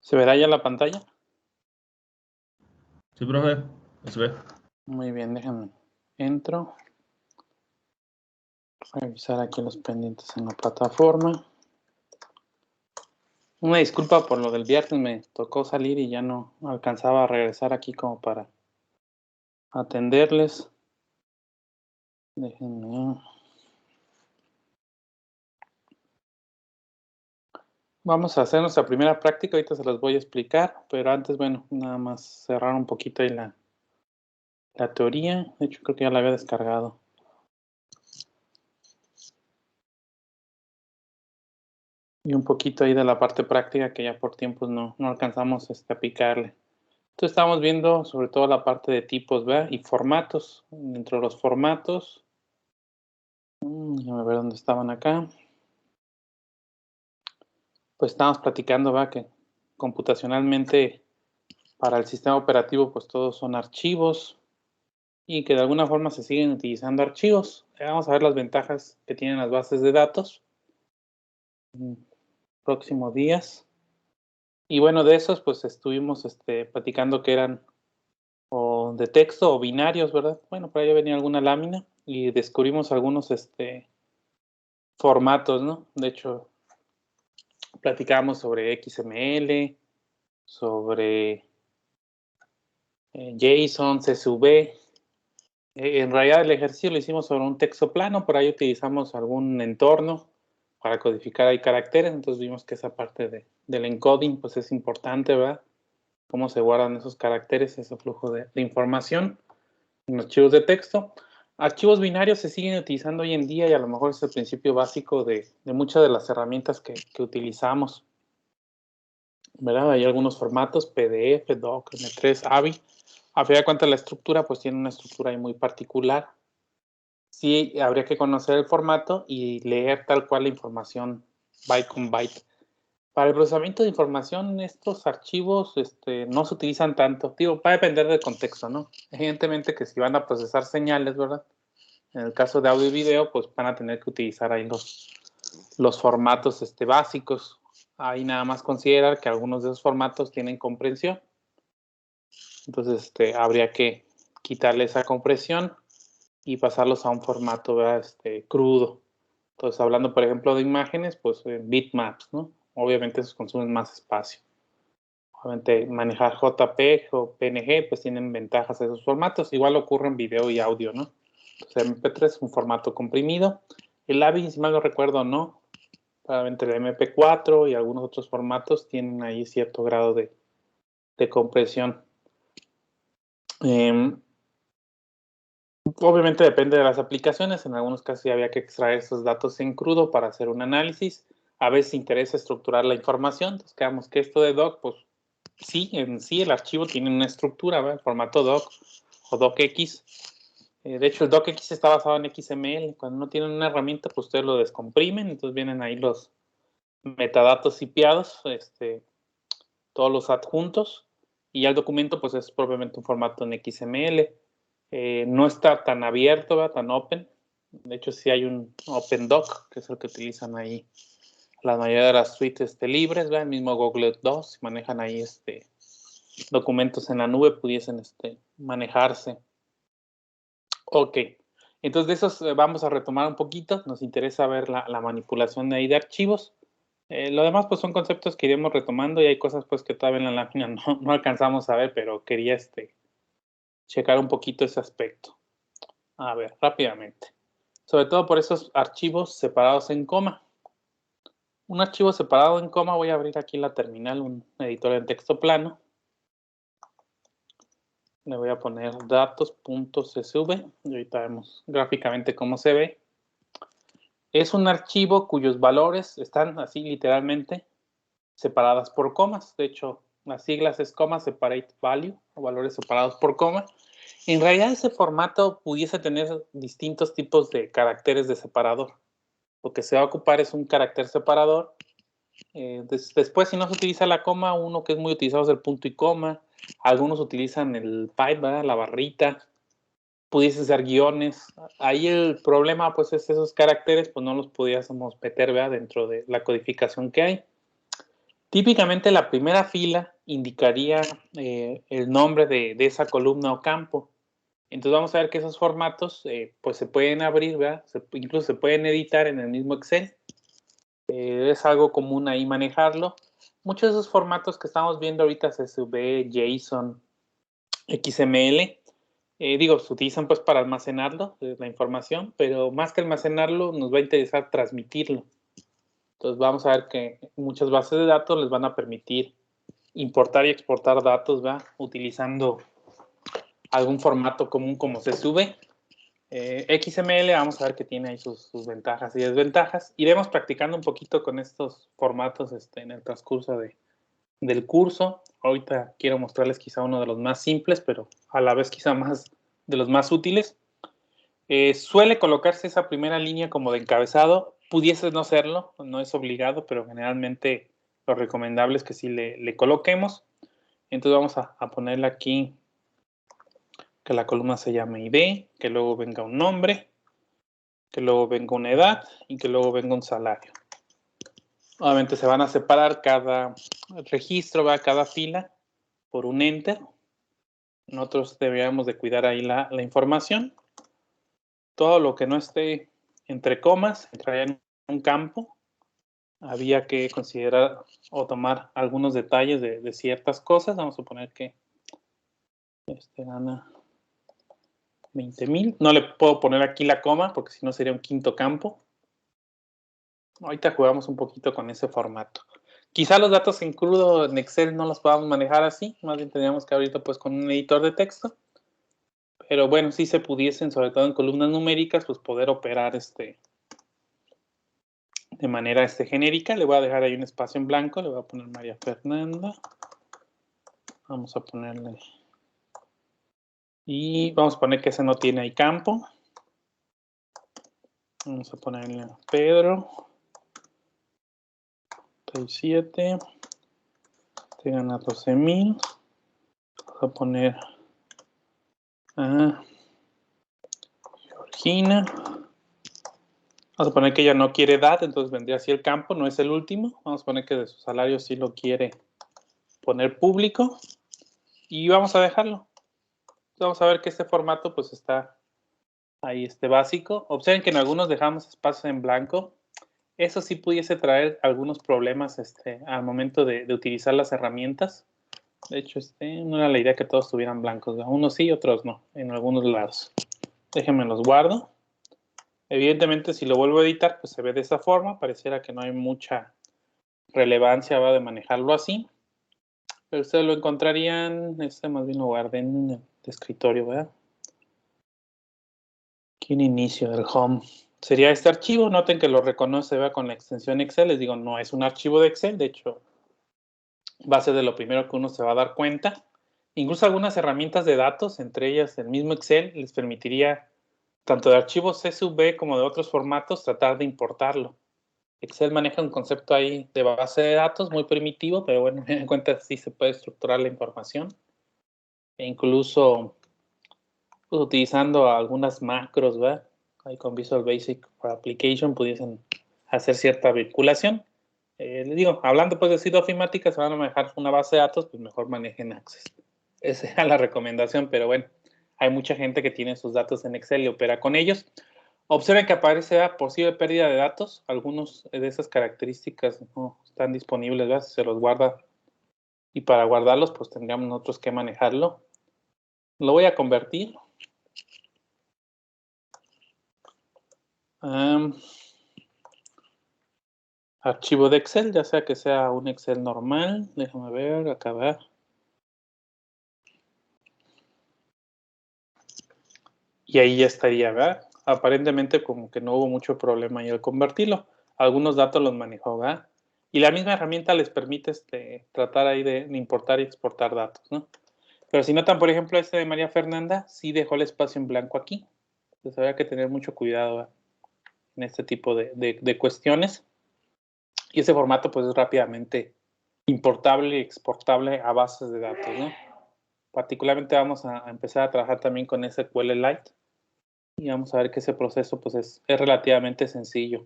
¿Se verá ya la pantalla? Sí, profe, se ve. Muy bien, déjame. Entro. Revisar aquí los pendientes en la plataforma. Una disculpa por lo del viernes, me tocó salir y ya no alcanzaba a regresar aquí como para atenderles. Déjenme. Vamos a hacer nuestra primera práctica, ahorita se las voy a explicar, pero antes, bueno, nada más cerrar un poquito ahí la teoría. De hecho, creo que ya la había descargado. Y un poquito ahí de la parte práctica que ya por tiempos no alcanzamos a picarle. Entonces estamos viendo sobre todo la parte de tipos, ¿verdad? Y formatos. Dentro de los formatos, déjame ver dónde estaban acá. Pues estamos platicando, ¿verdad? Que computacionalmente para el sistema operativo pues todos son archivos y que de alguna forma se siguen utilizando archivos. Vamos a ver las ventajas que tienen las bases de datos en próximos días. Y bueno, de esos pues estuvimos platicando que eran o de texto o binarios, ¿verdad? Bueno, por ahí venía alguna lámina y descubrimos algunos formatos, ¿no? De hecho, platicamos sobre XML, sobre JSON, CSV. En realidad el ejercicio lo hicimos sobre un texto plano, por ahí utilizamos algún entorno para codificar ahí caracteres, entonces vimos que esa parte del encoding pues es importante, ¿verdad? Cómo se guardan esos caracteres, ese flujo de información en archivos de texto. Archivos binarios se siguen utilizando hoy en día y a lo mejor es el principio básico de muchas de las herramientas que utilizamos, ¿verdad? Hay algunos formatos, PDF, Doc, M3, AVI. A fin de cuentas, la estructura pues tiene una estructura ahí muy particular. Sí, habría que conocer el formato y leer tal cual la información byte con byte. Para el procesamiento de información, estos archivos no se utilizan tanto. Digo, va a depender del contexto, ¿no? Evidentemente que si van a procesar señales, ¿verdad? En el caso de audio y video, pues van a tener que utilizar ahí los formatos básicos. Ahí nada más considerar que algunos de esos formatos tienen compresión. Entonces, habría que quitarle esa compresión y pasarlos a un formato, ¿verdad? Crudo. Entonces, hablando, por ejemplo, de imágenes, pues bitmaps, ¿no? Obviamente esos consumen más espacio. Obviamente manejar JPEG o PNG, pues tienen ventajas esos formatos. Igual ocurre en video y audio, ¿no? Entonces, MP3 es un formato comprimido. El AVI, si mal no recuerdo, no. Entre el MP4 y algunos otros formatos tienen ahí cierto grado de compresión. Obviamente depende de las aplicaciones. En algunos casos ya había que extraer esos datos en crudo para hacer un análisis. A veces interesa estructurar la información. Entonces, quedamos que esto de doc, pues sí, en sí el archivo tiene una estructura, ¿verdad? El formato doc o docx. De hecho, el docx está basado en XML. Cuando no tienen una herramienta, pues ustedes lo descomprimen. Entonces vienen ahí los metadatos sipiados, todos los adjuntos. Y ya el documento, pues es propiamente un formato en XML. No está tan abierto, ¿verdad? Tan open. De hecho, sí hay un OpenDoc, que es el que utilizan ahí la mayoría de las suites libres, ¿verdad? El mismo Google Docs, manejan ahí documentos en la nube, pudiesen manejarse. Ok, entonces de esos vamos a retomar un poquito. Nos interesa ver la manipulación de ahí de archivos. Lo demás pues son conceptos que iremos retomando y hay cosas pues que todavía en la lámina no alcanzamos a ver, pero quería checar un poquito ese aspecto. A ver, rápidamente. Sobre todo por esos archivos separados en coma. Un archivo separado en coma, voy a abrir aquí la terminal, un editor de texto plano. Le voy a poner datos.csv y ahorita vemos gráficamente cómo se ve. Es un archivo cuyos valores están así literalmente separadas por comas. De hecho, las siglas es comma separate value, o valores separados por coma. En realidad ese formato pudiese tener distintos tipos de caracteres de separador. Lo que se va a ocupar es un carácter separador. Después, si no se utiliza la coma, uno que es muy utilizado es el punto y coma. Algunos utilizan el pipe, ¿verdad? La barrita. Pudiese ser guiones. Ahí el problema, pues, es esos caracteres, pues no los pudiésemos meter, ¿verdad? Dentro de la codificación que hay. Típicamente la primera fila indicaría el nombre de esa columna o campo. Entonces vamos a ver que esos formatos pues se pueden abrir, ¿verdad? Incluso se pueden editar en el mismo Excel. Es algo común ahí manejarlo. Muchos de esos formatos que estamos viendo ahorita, CSV, JSON, XML, se utilizan pues para almacenarlo, la información, pero más que almacenarlo nos va a interesar transmitirlo. Entonces vamos a ver que muchas bases de datos les van a permitir importar y exportar datos, ¿verdad? Utilizando algún formato común como CSV. XML, vamos a ver que tiene ahí sus ventajas y desventajas. Iremos practicando un poquito con estos formatos en el transcurso del curso. Ahorita quiero mostrarles quizá uno de los más simples, pero a la vez quizá más de los más útiles. Suele colocarse esa primera línea como de encabezado. Pudiese no serlo, no es obligado, pero generalmente lo recomendable es que sí le coloquemos. Entonces vamos a ponerle aquí que la columna se llame ID, que luego venga un nombre, que luego venga una edad y que luego venga un salario. Obviamente se van a separar cada registro, cada fila por un enter. Nosotros deberíamos de cuidar ahí la información. Todo lo que no esté entre comas entraría en un campo. Había que considerar o tomar algunos detalles de ciertas cosas. Vamos a suponer que gana 20,000. No le puedo poner aquí la coma porque si no sería un quinto campo. Ahorita jugamos un poquito con ese formato. Quizá los datos en crudo en Excel no los podamos manejar así, más bien tendríamos que ahorita pues con un editor de texto. Pero bueno, si se pudiesen, sobre todo en columnas numéricas, pues poder operar de manera genérica. Le voy a dejar ahí un espacio en blanco, le voy a poner María Fernanda. Vamos a ponerle... Y vamos a poner que ese no tiene ahí campo. Vamos a ponerle Pedro. 37. Te gana 12,000. Vamos a poner a Georgina. Vamos a poner que ella no quiere edad, entonces vendría así el campo, no es el último. Vamos a poner que de su salario sí lo quiere poner público. Y vamos a dejarlo. Vamos a ver que este formato pues está ahí básico. Observen que en algunos dejamos espacios en blanco. Eso sí pudiese traer algunos problemas al momento de utilizar las herramientas. De hecho, no era la idea que todos tuvieran blancos. Unos sí, otros no, en algunos lados. Déjenme los guardo. Evidentemente, si lo vuelvo a editar, pues se ve de esa forma. Pareciera que no hay mucha relevancia de manejarlo así. Pero ustedes lo encontrarían, más bien lo guardé en el escritorio, ¿verdad? Aquí en inicio del home. Sería este archivo. Noten que lo reconoce, ¿verdad? Con la extensión Excel. Les digo, no es un archivo de Excel. De hecho, va a ser de lo primero que uno se va a dar cuenta. Incluso algunas herramientas de datos, entre ellas el mismo Excel, les permitiría, tanto de archivos CSV como de otros formatos, tratar de importarlo. Excel maneja un concepto ahí de base de datos muy primitivo, pero bueno, en cuenta sí se puede estructurar la información. E incluso pues, utilizando algunas macros, ¿verdad? Ahí con Visual Basic for Application pudiesen hacer cierta vinculación. Les digo, hablando pues de sitio ofimática, se van a manejar una base de datos, pues mejor manejen Access. Esa era la recomendación, pero bueno, hay mucha gente que tiene sus datos en Excel y opera con ellos. Observen que aparece posible pérdida de datos. Algunos de esas características no están disponibles, ¿verdad? Se los guarda. Y para guardarlos, pues tendríamos nosotros que manejarlo. Lo voy a convertir. Archivo de Excel, ya sea que sea un Excel normal. Déjame ver, acabar. Y ahí ya estaría, ¿verdad? Aparentemente como que no hubo mucho problema ahí al convertirlo. Algunos datos los manejó, ¿verdad? Y la misma herramienta les permite tratar ahí de importar y exportar datos, ¿no? Pero si notan, por ejemplo, de María Fernanda, sí dejó el espacio en blanco aquí. Entonces habría que tener mucho cuidado, ¿verdad? En este tipo de cuestiones. Y ese formato pues es rápidamente importable y exportable a bases de datos, ¿no? Particularmente vamos a empezar a trabajar también con SQLite y vamos a ver que ese proceso pues es relativamente sencillo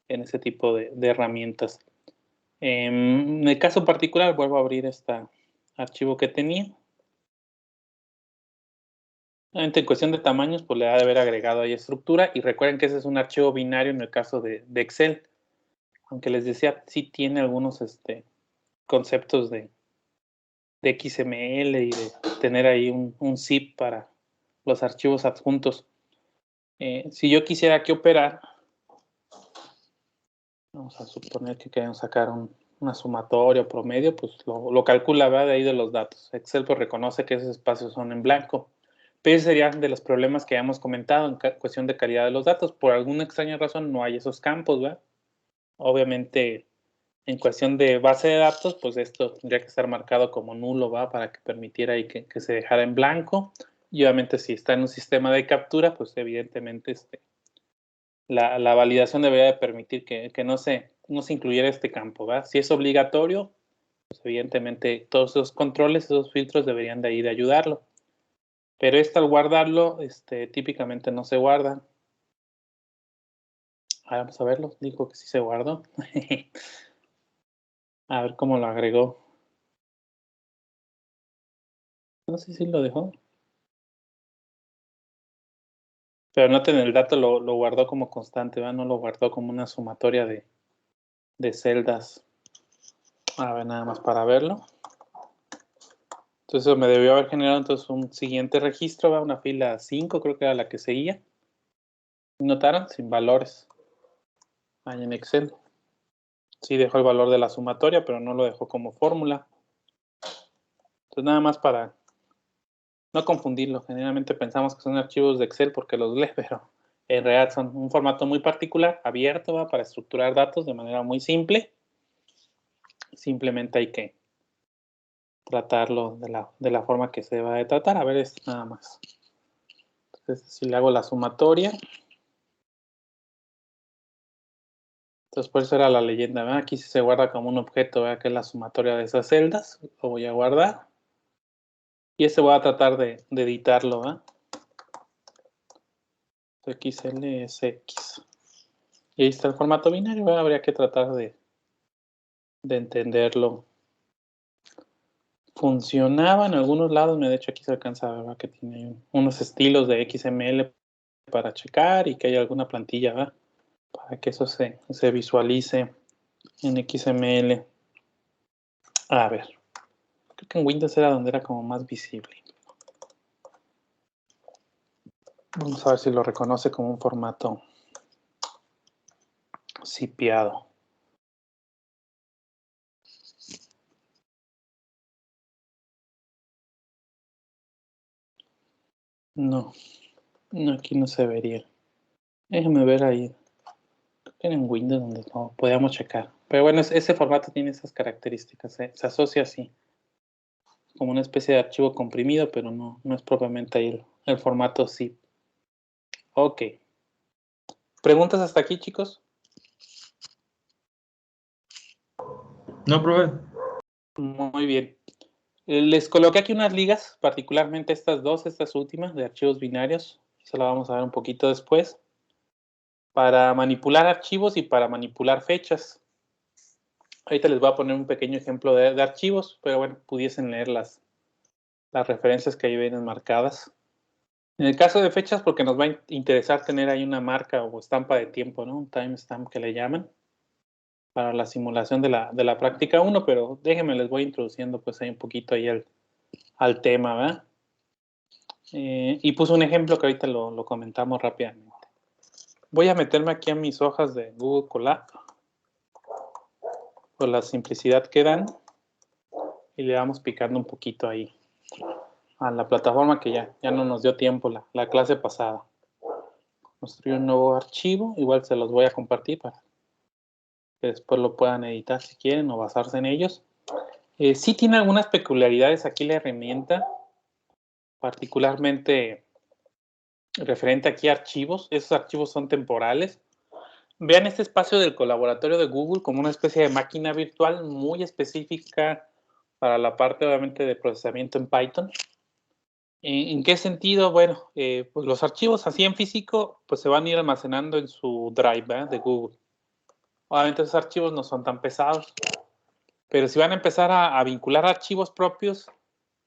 en ese tipo de herramientas. En el caso particular, vuelvo a abrir este archivo que tenía. En cuestión de tamaños, pues le ha de haber agregado ahí estructura. Y recuerden que ese es un archivo binario en el caso de Excel. Aunque les decía, sí tiene algunos conceptos de XML y de tener ahí un zip para los archivos adjuntos. Si yo quisiera aquí operar, vamos a suponer que queremos sacar una sumatoria o promedio, pues lo calcula, ¿verdad? De ahí de los datos. Excel pues reconoce que esos espacios son en blanco. Pero ese sería de los problemas que habíamos comentado en cuestión de calidad de los datos. Por alguna extraña razón no hay esos campos, ¿verdad? Obviamente, en cuestión de base de datos, pues esto tendría que estar marcado como nulo, ¿va? Para que permitiera ahí que se dejara en blanco. Y obviamente si está en un sistema de captura, pues evidentemente la validación debería de permitir que no se incluyera este campo, ¿va? Si es obligatorio, pues evidentemente todos esos controles, esos filtros deberían de ahí de ayudarlo. Pero al guardarlo, típicamente no se guarda. Vamos a verlo, dijo que sí se guardó. A ver cómo lo agregó. No sé si lo dejó. Pero noten, el dato lo guardó como constante, ¿va? No lo guardó como una sumatoria de celdas. A ver, nada más para verlo. Entonces eso me debió haber generado entonces un siguiente registro, ¿va? Una fila 5, creo que era la que seguía. ¿Notaron? Sin valores. Ahí en Excel. Sí dejó el valor de la sumatoria, pero no lo dejó como fórmula. Entonces nada más para no confundirlo. Generalmente pensamos que son archivos de Excel porque los lee, pero en realidad son un formato muy particular, abierto, ¿va? Para estructurar datos de manera muy simple. Simplemente hay que tratarlo de la forma que se va a tratar. A ver, nada más. Entonces, si le hago la sumatoria. Entonces, por eso era la leyenda, ¿verdad? Aquí sí se guarda como un objeto, ¿verdad? Que es la sumatoria de esas celdas. Lo voy a guardar. Y voy a tratar de editarlo, ¿verdad? XLSX. Y ahí está el formato binario, ¿verdad? Habría que tratar de entenderlo. Funcionaba en algunos lados, de hecho aquí se alcanza a ver, ¿verdad? Que tiene unos estilos de XML para checar y que hay alguna plantilla, ¿verdad? Para que eso se visualice en XML. A ver, creo que en Windows era donde era como más visible. Vamos a ver si lo reconoce como un formato zipeado. No, aquí no se vería. Déjame ver ahí. Creo que era en Windows donde no podíamos checar. Pero bueno, ese formato tiene esas características. Se asocia así, como una especie de archivo comprimido, pero no es propiamente ahí el formato zip. Ok. ¿Preguntas hasta aquí, chicos? No, profe. Muy bien. Les coloqué aquí unas ligas, particularmente estas últimas de archivos binarios. Eso lo vamos a ver un poquito después. Para manipular archivos y para manipular fechas. Ahorita les voy a poner un pequeño ejemplo de archivos, pero bueno, pudiesen leer las referencias que ahí vienen marcadas. En el caso de fechas, porque nos va a interesar tener ahí una marca o estampa de tiempo, ¿no? Un timestamp que le llaman, para la simulación de la práctica 1, pero déjenme, les voy introduciendo pues ahí un poquito ahí al tema, ¿verdad? Y puse un ejemplo que ahorita lo comentamos rápidamente. Voy a meterme aquí a mis hojas de Google Colab, por la simplicidad que dan, y le vamos picando un poquito ahí a la plataforma que ya no nos dio tiempo la clase pasada. Construir un nuevo archivo, igual se los voy a compartir para que después lo puedan editar si quieren o basarse en ellos. Sí tiene algunas peculiaridades aquí la herramienta, particularmente referente aquí a archivos. Esos archivos son temporales. Vean este espacio del colaboratorio de Google como una especie de máquina virtual muy específica para la parte, obviamente, de procesamiento en Python. ¿En qué sentido? Bueno, pues los archivos así en físico pues se van a ir almacenando en su drive, ¿verdad? De Google. Obviamente esos archivos no son tan pesados. Pero si van a empezar a vincular archivos propios,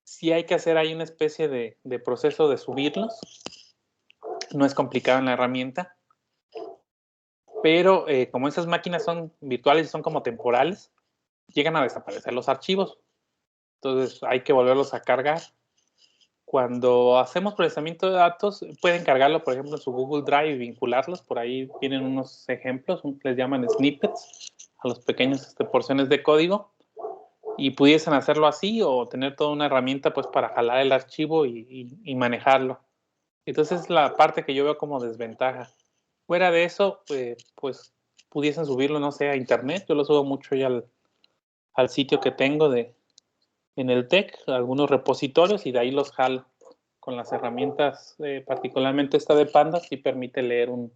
sí hay que hacer ahí una especie de proceso de subirlos. No es complicado en la herramienta. Pero como esas máquinas son virtuales y son como temporales, llegan a desaparecer los archivos. Entonces hay que volverlos a cargar. Cuando hacemos procesamiento de datos, pueden cargarlo, por ejemplo, en su Google Drive y vincularlos. Por ahí vienen unos ejemplos, les llaman snippets, a los pequeños porciones de código. Y pudiesen hacerlo así o tener toda una herramienta pues para jalar el archivo y manejarlo. Entonces es la parte que yo veo como desventaja. Fuera de eso, pues pudiesen subirlo, no sé, a internet. Yo lo subo mucho ya al sitio que tengo en el TEC, algunos repositorios, y de ahí los jalo. Con las herramientas, particularmente esta de Pandas, sí permite leer un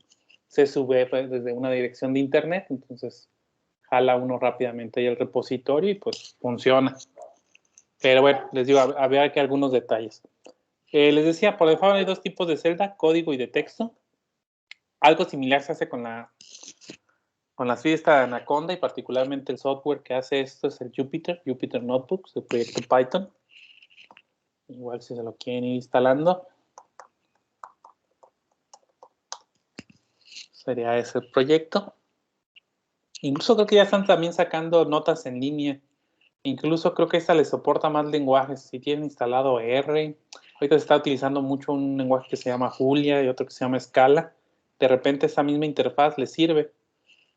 CSV desde una dirección de internet. Entonces jala uno rápidamente ahí el repositorio y pues funciona. Pero bueno, les digo, había aquí algunos detalles. Les decía, por default hay dos tipos de celda, código y de texto. Algo similar se hace con la suite esta de Anaconda, y particularmente el software que hace esto es el Jupyter Notebooks, del proyecto Python. Igual si se lo quieren ir instalando, sería ese el proyecto. Incluso creo que ya están también sacando notas en línea. Incluso creo que esta le soporta más lenguajes. Si tienen instalado R, ahorita se está utilizando mucho un lenguaje que se llama Julia y otro que se llama Scala. De repente esa misma interfaz les sirve.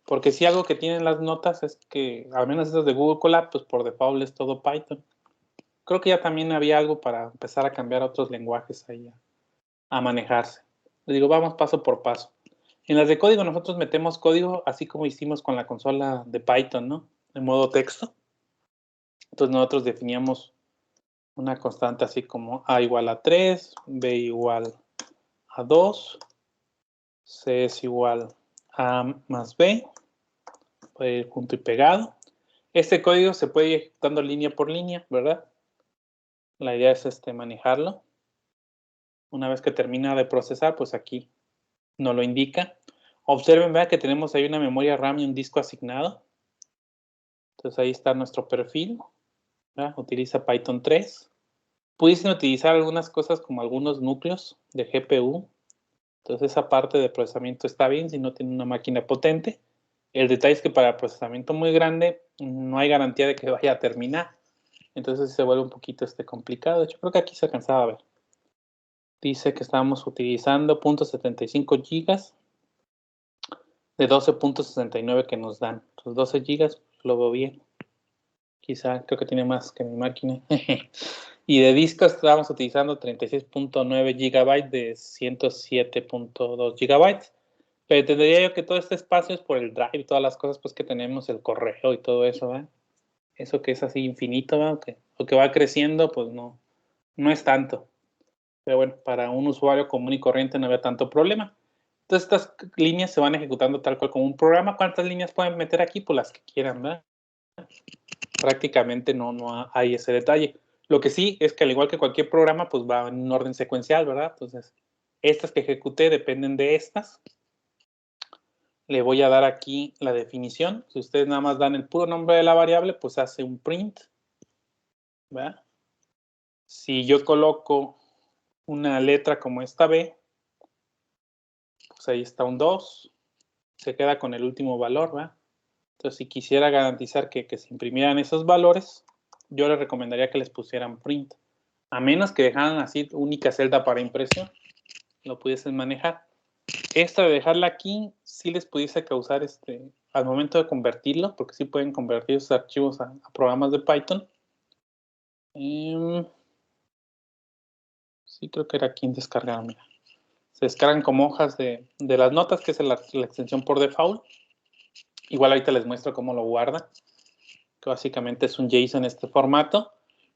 Porque si algo que tienen las notas es que, al menos esas de Google Colab, pues por default es todo Python. Creo que ya también había algo para empezar a cambiar otros lenguajes ahí a manejarse. Les digo, vamos paso por paso. En las de código nosotros metemos código así como hicimos con la consola de Python, ¿no? En modo texto. Entonces nosotros definíamos una constante así como A igual a 3, B igual a 2, C es igual a más B, puede ir junto y pegado. Este código se puede ir ejecutando línea por línea, ¿verdad? La idea es manejarlo. Una vez que termina de procesar, pues aquí nos lo indica. Observen, vean que tenemos ahí una memoria RAM y un disco asignado. Entonces ahí está nuestro perfil. ¿Verdad? Utiliza Python 3. Pudiesen utilizar algunas cosas como algunos núcleos de GPU. Entonces esa parte de procesamiento está bien si no tiene una máquina potente. El detalle es que para procesamiento muy grande no hay garantía de que vaya a terminar. Entonces se vuelve un poquito complicado. De hecho, creo que aquí se alcanzaba a ver. Dice que estamos utilizando 0.75 gigas de 12.69 que nos dan. Entonces 12 gigas, lo veo bien. Quizá creo que tiene más que mi máquina. Y de discos estábamos utilizando 36.9 gigabytes de 107.2 gigabytes. Pero entendería yo que todo este espacio es por el drive y todas las cosas pues que tenemos, el correo y todo eso, ¿verdad? Eso que es así infinito, ¿verdad? O que va creciendo, pues no es tanto. Pero bueno, para un usuario común y corriente no había tanto problema. Entonces estas líneas se van ejecutando tal cual como un programa. ¿Cuántas líneas pueden meter aquí? Pues las que quieran, ¿verdad? Prácticamente no hay ese detalle. Lo que sí es que al igual que cualquier programa, pues va en un orden secuencial, ¿verdad? Entonces, estas que ejecuté dependen de estas. Le voy a dar aquí la definición. Si ustedes nada más dan el puro nombre de la variable, pues hace un print, ¿verdad? Si yo coloco una letra como esta B, pues ahí está un 2. Se queda con el último valor, ¿verdad? Entonces, si quisiera garantizar que se imprimieran esos valores, yo les recomendaría que les pusieran print. A menos que dejaran así única celda para impresión, lo pudiesen manejar. Esta de dejarla aquí, sí les pudiese causar al momento de convertirlo, porque sí pueden convertir esos archivos a programas de Python. Sí, creo que era aquí en descargar, mira. Se descargan como hojas de las notas, que es la extensión por default. Igual ahorita les muestro cómo lo guarda, que básicamente es un JSON en este formato.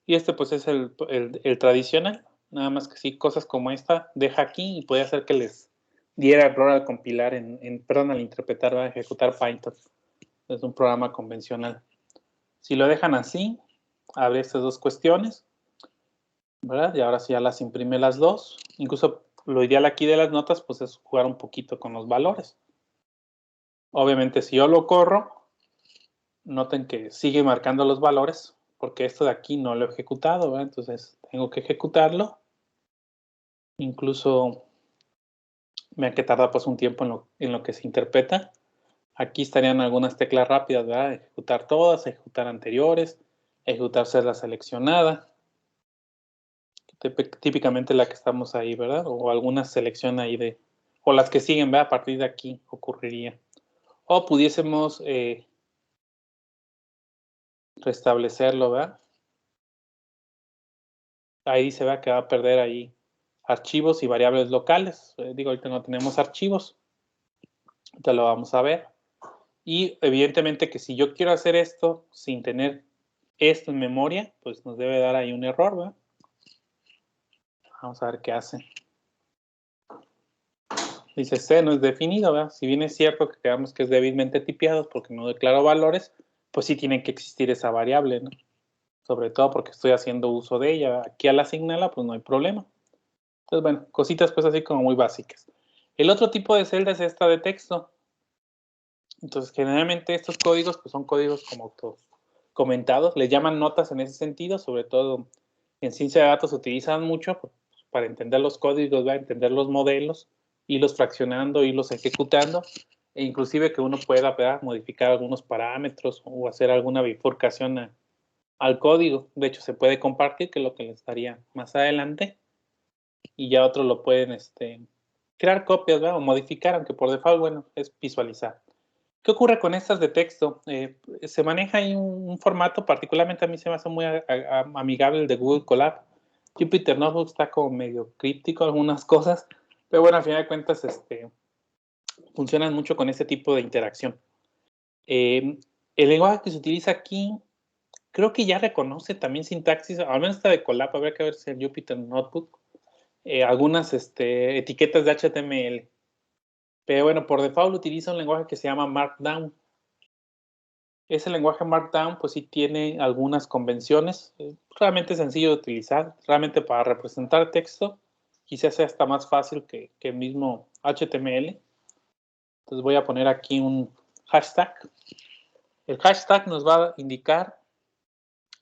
Y pues es el tradicional. Nada más que sí, cosas como esta, deja aquí y puede hacer que les diera error al compilar, al interpretar, a ejecutar Python. Es un programa convencional. Si lo dejan así, abre estas dos cuestiones, ¿verdad? Y ahora sí ya las imprime las dos. Incluso lo ideal aquí de las notas, pues es jugar un poquito con los valores. Obviamente, si yo lo corro, noten que sigue marcando los valores, porque esto de aquí no lo he ejecutado, ¿verdad? Entonces tengo que ejecutarlo. Incluso me ha que tardar pues un tiempo en lo que se interpreta. Aquí estarían algunas teclas rápidas, ¿verdad? Ejecutar todas, ejecutar anteriores, ejecutar celda seleccionada. Típicamente la que estamos ahí, ¿verdad? O alguna selección ahí o las que siguen, ¿verdad? A partir de aquí ocurriría. O pudiésemos restablecerlo, ¿verdad? Ahí se va que va a perder ahí archivos y variables locales. Digo, ahorita no tenemos archivos. Ahorita lo vamos a ver. Y evidentemente que si yo quiero hacer esto sin tener esto en memoria, pues nos debe dar ahí un error, ¿verdad? Vamos a ver qué hace. Dice C no es definido, ¿verdad? Si bien es cierto que creamos que es débilmente tipeado porque no declaro valores, pues sí tiene que existir esa variable, ¿no? Sobre todo porque estoy haciendo uso de ella. Aquí al asignarla, pues no hay problema. Entonces, bueno, cositas pues así como muy básicas. El otro tipo de celda es esta de texto. Entonces, generalmente estos códigos pues son códigos como comentados, les llaman notas en ese sentido, sobre todo en ciencia de datos se utilizan mucho pues, para entender los códigos, ¿va? Entender los modelos, irlos fraccionando, irlos ejecutando, e inclusive que uno pueda, ¿verdad? Modificar algunos parámetros o hacer alguna bifurcación al código. De hecho, se puede compartir, que es lo que les daría más adelante, y ya otros lo pueden crear copias, ¿verdad? O modificar, aunque por default, bueno, es visualizar. ¿Qué ocurre con estas de texto? Se maneja ahí un formato, particularmente a mí se me hace muy amigable el de Google Colab. Jupyter Notebook está como medio críptico algunas cosas, pero bueno, al final de cuentas funcionan mucho con ese tipo de interacción. El lenguaje que se utiliza aquí, creo que ya reconoce también sintaxis, al menos está de Colab, habría que ver si el Jupyter Notebook, algunas etiquetas de HTML. Pero bueno, por default utiliza un lenguaje que se llama Markdown. Ese lenguaje Markdown pues sí tiene algunas convenciones, realmente sencillo de utilizar, realmente para representar texto, quizás sea hasta más fácil que el mismo HTML. Entonces voy a poner aquí un hashtag. El hashtag nos va a indicar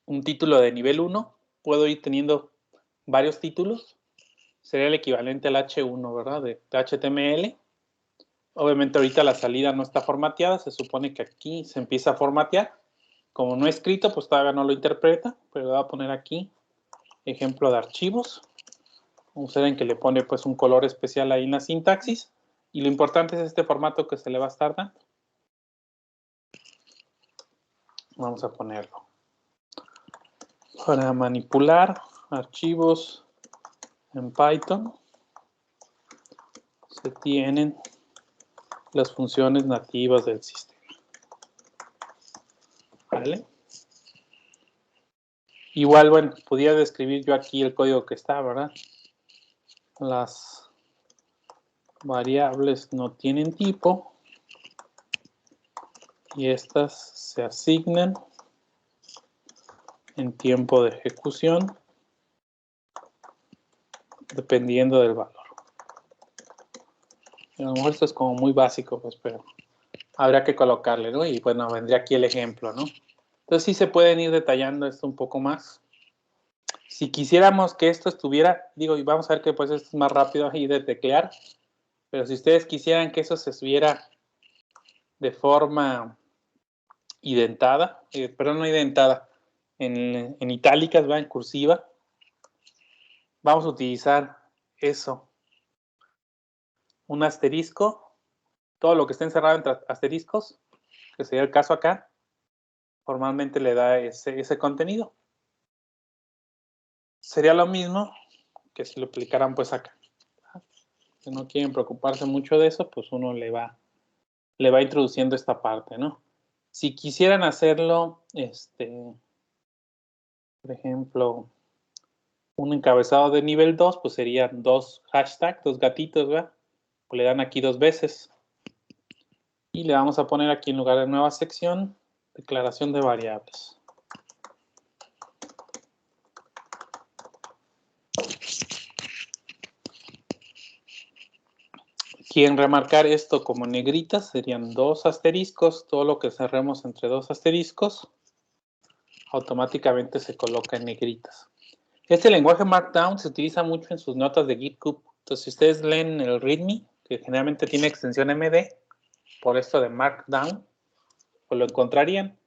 un título de nivel 1. Puedo ir teniendo varios títulos. Sería el equivalente al H1, ¿verdad? De HTML. Obviamente ahorita la salida no está formateada, se supone que aquí se empieza a formatear. Como no he escrito, pues todavía no lo interpreta, pero voy a poner aquí ejemplo de archivos. Observen que le pone pues un color especial ahí en la sintaxis. Y lo importante es este formato que se le va a estar dando. Vamos a ponerlo. Para manipular archivos en Python se tienen las funciones nativas del sistema. ¿Vale? Igual, bueno, podría describir yo aquí el código que está, ¿verdad? Las variables no tienen tipo y estas se asignan en tiempo de ejecución dependiendo del valor. A lo mejor esto es como muy básico, pues, pero habrá que colocarle, ¿no? Y bueno, vendría aquí el ejemplo, ¿no? Entonces sí se pueden ir detallando esto un poco más. Si quisiéramos que esto estuviera, digo, y vamos a ver que pues esto es más rápido ahí de teclear, pero si ustedes quisieran que eso se estuviera de forma identada, perdón, no identada, en itálicas, ¿va? En cursiva, vamos a utilizar eso, un asterisco, todo lo que esté encerrado entre asteriscos, que sería el caso acá, formalmente le da ese contenido. Sería lo mismo que si lo aplicaran pues acá. Si no quieren preocuparse mucho de eso, pues uno le va introduciendo esta parte, ¿no? Si quisieran hacerlo, por ejemplo, un encabezado de nivel 2, pues serían dos hashtags, dos gatitos, ¿verdad? Pues le dan aquí 2 veces. Y le vamos a poner aquí en lugar de nueva sección, declaración de variables. quieren remarcar esto como negritas, serían 2 asteriscos. Todo lo que cerremos entre 2 asteriscos automáticamente se coloca en negritas. Este lenguaje Markdown se utiliza mucho en sus notas de GitHub. Entonces, si ustedes leen el README, que generalmente tiene extensión MD, por esto de Markdown, pues lo encontrarían.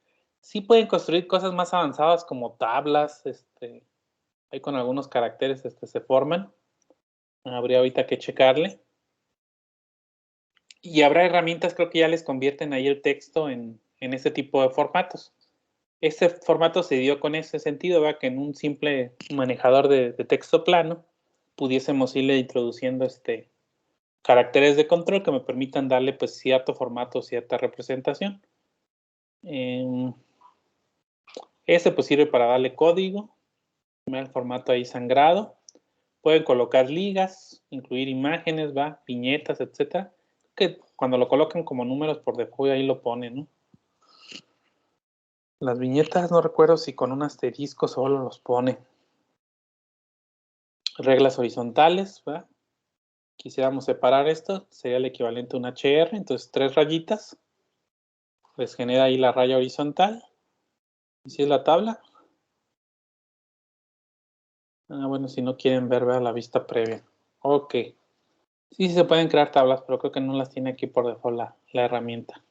Sí pueden construir cosas más avanzadas como tablas, ahí con algunos caracteres se forman. Habría ahorita que checarle. Y habrá herramientas, creo que ya les convierten ahí el texto en este tipo de formatos. Este formato se dio con ese sentido, ¿verdad? Que en un simple manejador de texto plano pudiésemos irle introduciendo caracteres de control que me permitan darle pues cierto formato, cierta representación. Este pues sirve para darle código, el formato ahí sangrado. Pueden colocar ligas, incluir imágenes, ¿va? Viñetas, etcétera. Que cuando lo colocan como números por default ahí lo ponen, ¿no? Las viñetas no recuerdo si con un asterisco solo los pone. Reglas horizontales, ¿va? Quisiéramos separar esto, sería el equivalente a un HR, entonces 3 rayitas. Les genera ahí la raya horizontal. ¿Y si es la tabla? Bueno, si no quieren ver, vean la vista previa. Ok. Sí se pueden crear tablas, pero creo que no las tiene aquí por default la herramienta.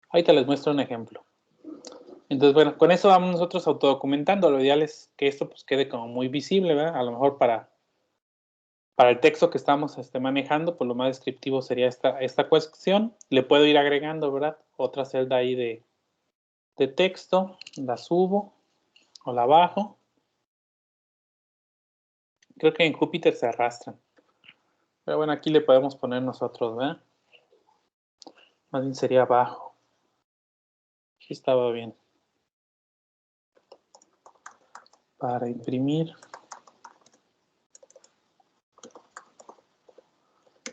Ahorita les muestro un ejemplo. Entonces, bueno, con eso vamos nosotros autodocumentando. Lo ideal es que esto pues quede como muy visible, ¿verdad? A lo mejor para el texto que estamos manejando, pues lo más descriptivo sería esta cuestión. Le puedo ir agregando, ¿verdad? Otra celda ahí de texto. La subo o la bajo. Creo que en Jupyter se arrastran. Pero bueno, aquí le podemos poner nosotros, ¿verdad? Más bien sería abajo. Aquí estaba bien. Para imprimir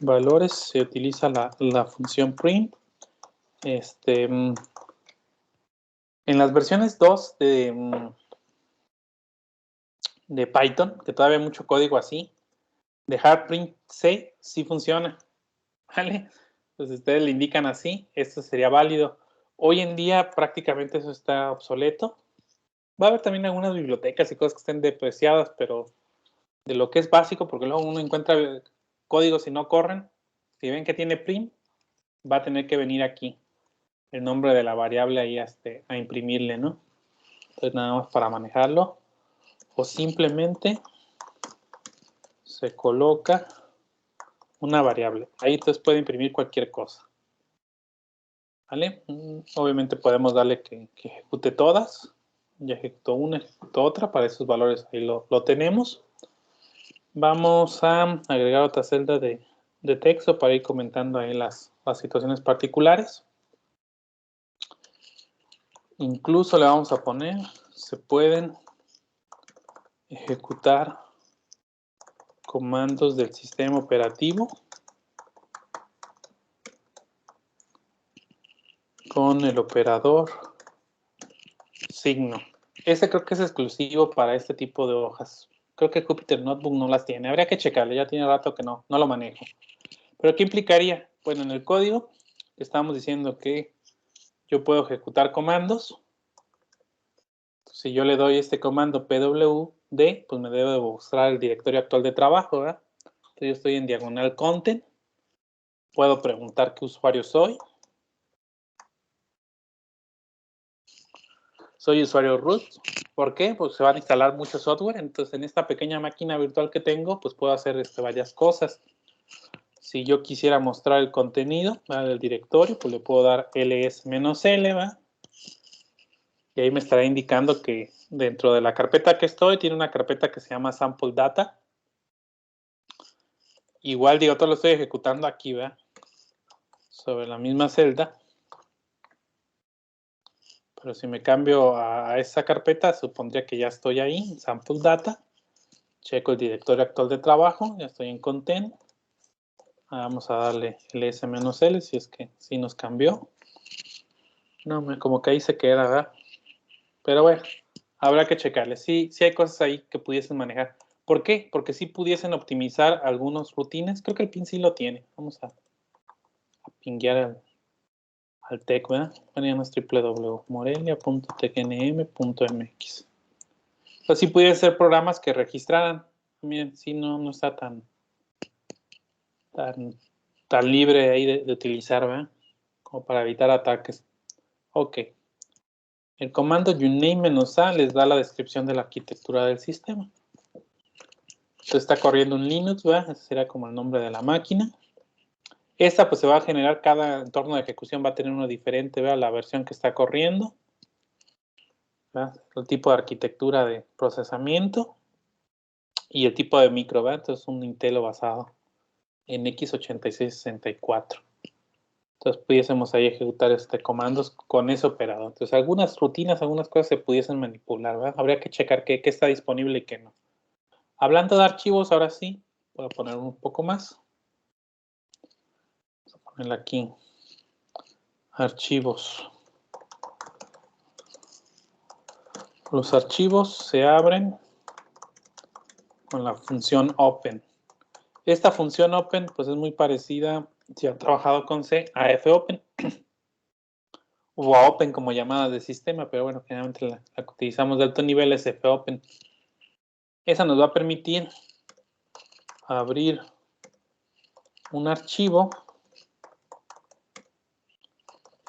valores se utiliza la función print. En las versiones 2 de Python, que todavía hay mucho código así, dejar print C sí funciona, ¿vale? Entonces ustedes le indican así, esto sería válido. Hoy en día prácticamente eso está obsoleto. Va a haber también algunas bibliotecas y cosas que estén depreciadas, pero de lo que es básico, porque luego uno encuentra códigos y no corren. Si ven que tiene print, va a tener que venir aquí el nombre de la variable ahí a imprimirle, ¿no? Entonces nada más para manejarlo. O simplemente se coloca una variable. Ahí entonces puede imprimir cualquier cosa. ¿Vale? Obviamente podemos darle que ejecute todas. Ya ejecutó una, ejecutó otra. Para esos valores ahí lo tenemos. Vamos a agregar otra celda de texto para ir comentando ahí las situaciones particulares. Incluso le vamos a poner, se pueden ejecutar comandos del sistema operativo con el operador signo. Este creo que es exclusivo para este tipo de hojas. Creo que Jupyter Notebook no las tiene. Habría que checarle, ya tiene rato que no lo manejo. ¿Pero qué implicaría? Bueno, en el código estamos diciendo que yo puedo ejecutar comandos. Si yo le doy este comando pwd, pues me debe de mostrar el directorio actual de trabajo, ¿verdad? Entonces yo estoy en diagonal content. Puedo preguntar qué usuario soy. Soy usuario root. ¿Por qué? Pues se van a instalar mucho software. Entonces en esta pequeña máquina virtual que tengo, pues puedo hacer varias cosas. Si yo quisiera mostrar el contenido del directorio, pues le puedo dar ls-l, ¿va? Y ahí me estará indicando que dentro de la carpeta que estoy, tiene una carpeta que se llama sample data. Igual, digo, todo lo estoy ejecutando aquí, ¿va? Sobre la misma celda. Pero si me cambio a esa carpeta, supondría que ya estoy ahí, sample data. Checo el directorio actual de trabajo, ya estoy en content. Vamos a darle ls-l si es que sí nos cambió. No, como que ahí se queda, ¿verdad? Pero bueno, habrá que checarle. Sí hay cosas ahí que pudiesen manejar. ¿Por qué? Porque sí pudiesen optimizar algunos rutines. Creo que el PIN sí lo tiene. Vamos a pinguear al TEC, ¿verdad? Bueno, ya no es www.morelia.tecnm.mx. Pues sí pudieran ser programas que registraran. También, sí, no está tan libre ahí de utilizar, ¿verdad? Como para evitar ataques. Ok. El comando uname-a les da la descripción de la arquitectura del sistema. Esto está corriendo un Linux, ¿verdad? Ese sería como el nombre de la máquina. Esta pues se va a generar, cada entorno de ejecución va a tener uno diferente, ¿verdad? La versión que está corriendo, ¿verdad? El tipo de arquitectura de procesamiento y el tipo de micro, ¿verdad? Entonces un Intel basado en x86-64. Entonces pudiésemos ahí ejecutar comandos con ese operador. Entonces algunas rutinas, algunas cosas se pudiesen manipular, ¿verdad? Habría que checar qué está disponible y qué no. Hablando de archivos, ahora sí, voy a poner un poco más. Vamos a ponerle aquí. Archivos. Los archivos se abren con la función open. Esta función open pues es muy parecida, si han trabajado con C, a fopen o a open como llamada de sistema, pero bueno, generalmente la que utilizamos de alto nivel es fopen. Esa nos va a permitir abrir un archivo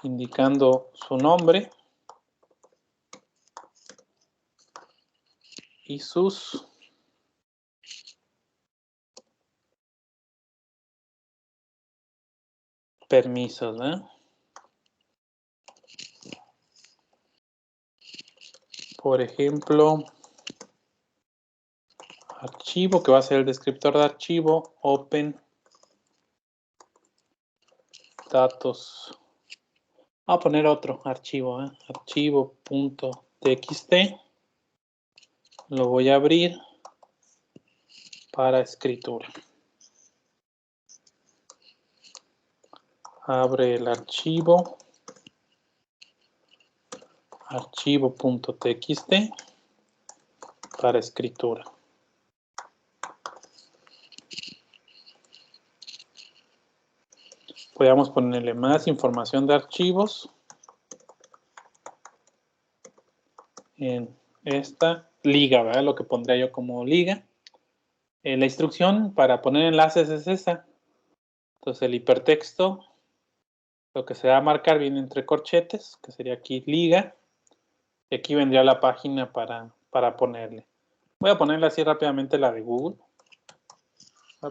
indicando su nombre y sus permisos, ¿eh? Por ejemplo, archivo, que va a ser el descriptor de archivo, open datos. Voy a poner otro archivo, archivo.txt. Lo voy a abrir para escritura. Abre el archivo. Archivo.txt para escritura. Podríamos ponerle más información de archivos en esta liga, ¿verdad? Lo que pondría yo como liga. La instrucción para poner enlaces es esa. Entonces el hipertexto, lo que se va a marcar viene entre corchetes, que sería aquí liga. Y aquí vendría la página para ponerle. Voy a ponerle así rápidamente la de Google.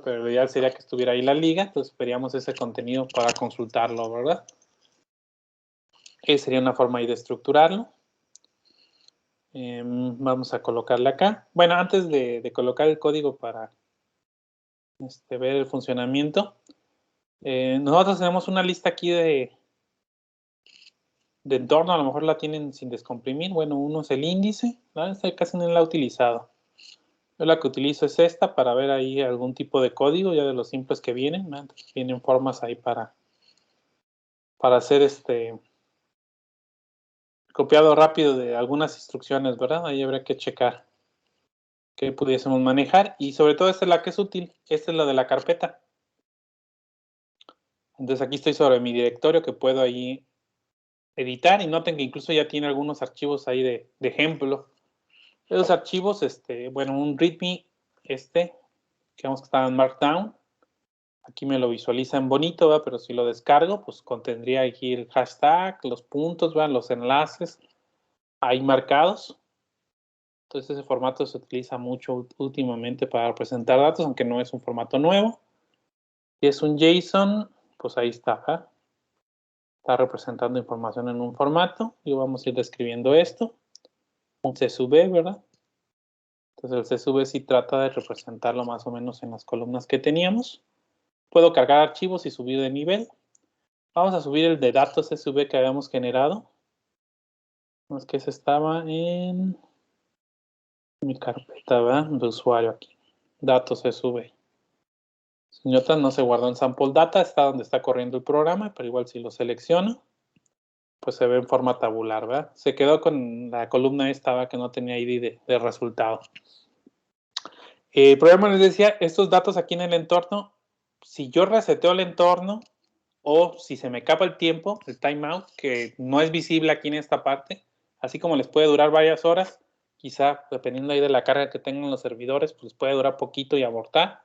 Pero lo ideal sería que estuviera ahí la liga, entonces veríamos ese contenido para consultarlo, ¿verdad? Esa sería una forma ahí de estructurarlo. Vamos a colocarle acá. Bueno, antes de colocar el código para ver el funcionamiento, nosotros tenemos una lista aquí de entorno, a lo mejor la tienen sin descomprimir. Bueno, uno es el índice, ¿verdad? Esta casi no la he utilizado. Yo la que utilizo es esta para ver ahí algún tipo de código, ya de los simples que vienen, ¿verdad? Vienen formas ahí para hacer copiado rápido de algunas instrucciones, ¿verdad? Ahí habría que checar que pudiésemos manejar. Y sobre todo esta es la que es útil. Esta es la de la carpeta. Entonces aquí estoy sobre mi directorio que puedo ahí editar. Y noten que incluso ya tiene algunos archivos ahí de ejemplo. Esos archivos, bueno, un readme, que vamos que estaba en Markdown. Aquí me lo visualizan bonito, ¿verdad? Pero si lo descargo, pues contendría aquí el hashtag, los puntos, ¿verdad? Los enlaces ahí marcados. Entonces ese formato se utiliza mucho últimamente para representar datos, aunque no es un formato nuevo. Si es un JSON, pues ahí está. ¿eh? Está representando información en un formato. Y vamos a ir describiendo esto. Un CSV, ¿verdad? Entonces el CSV sí trata de representarlo más o menos en las columnas que teníamos. Puedo cargar archivos y subir de nivel. Vamos a subir el de datos CSV que habíamos generado. No es que ese estaba en mi carpeta, ¿verdad? De usuario aquí. Datos CSV. Señota no se guardó en sample data, está donde está corriendo el programa, pero igual si lo selecciono, pues se ve en forma tabular, ¿verdad? Se quedó con la columna esta que no tenía ID de resultado. El programa les decía, estos datos aquí en el entorno, si yo reseteo el entorno, o si se me acaba el tiempo, el timeout, que no es visible aquí en esta parte, así como les puede durar varias horas, quizá dependiendo ahí de la carga que tengan los servidores, pues puede durar poquito y abortar.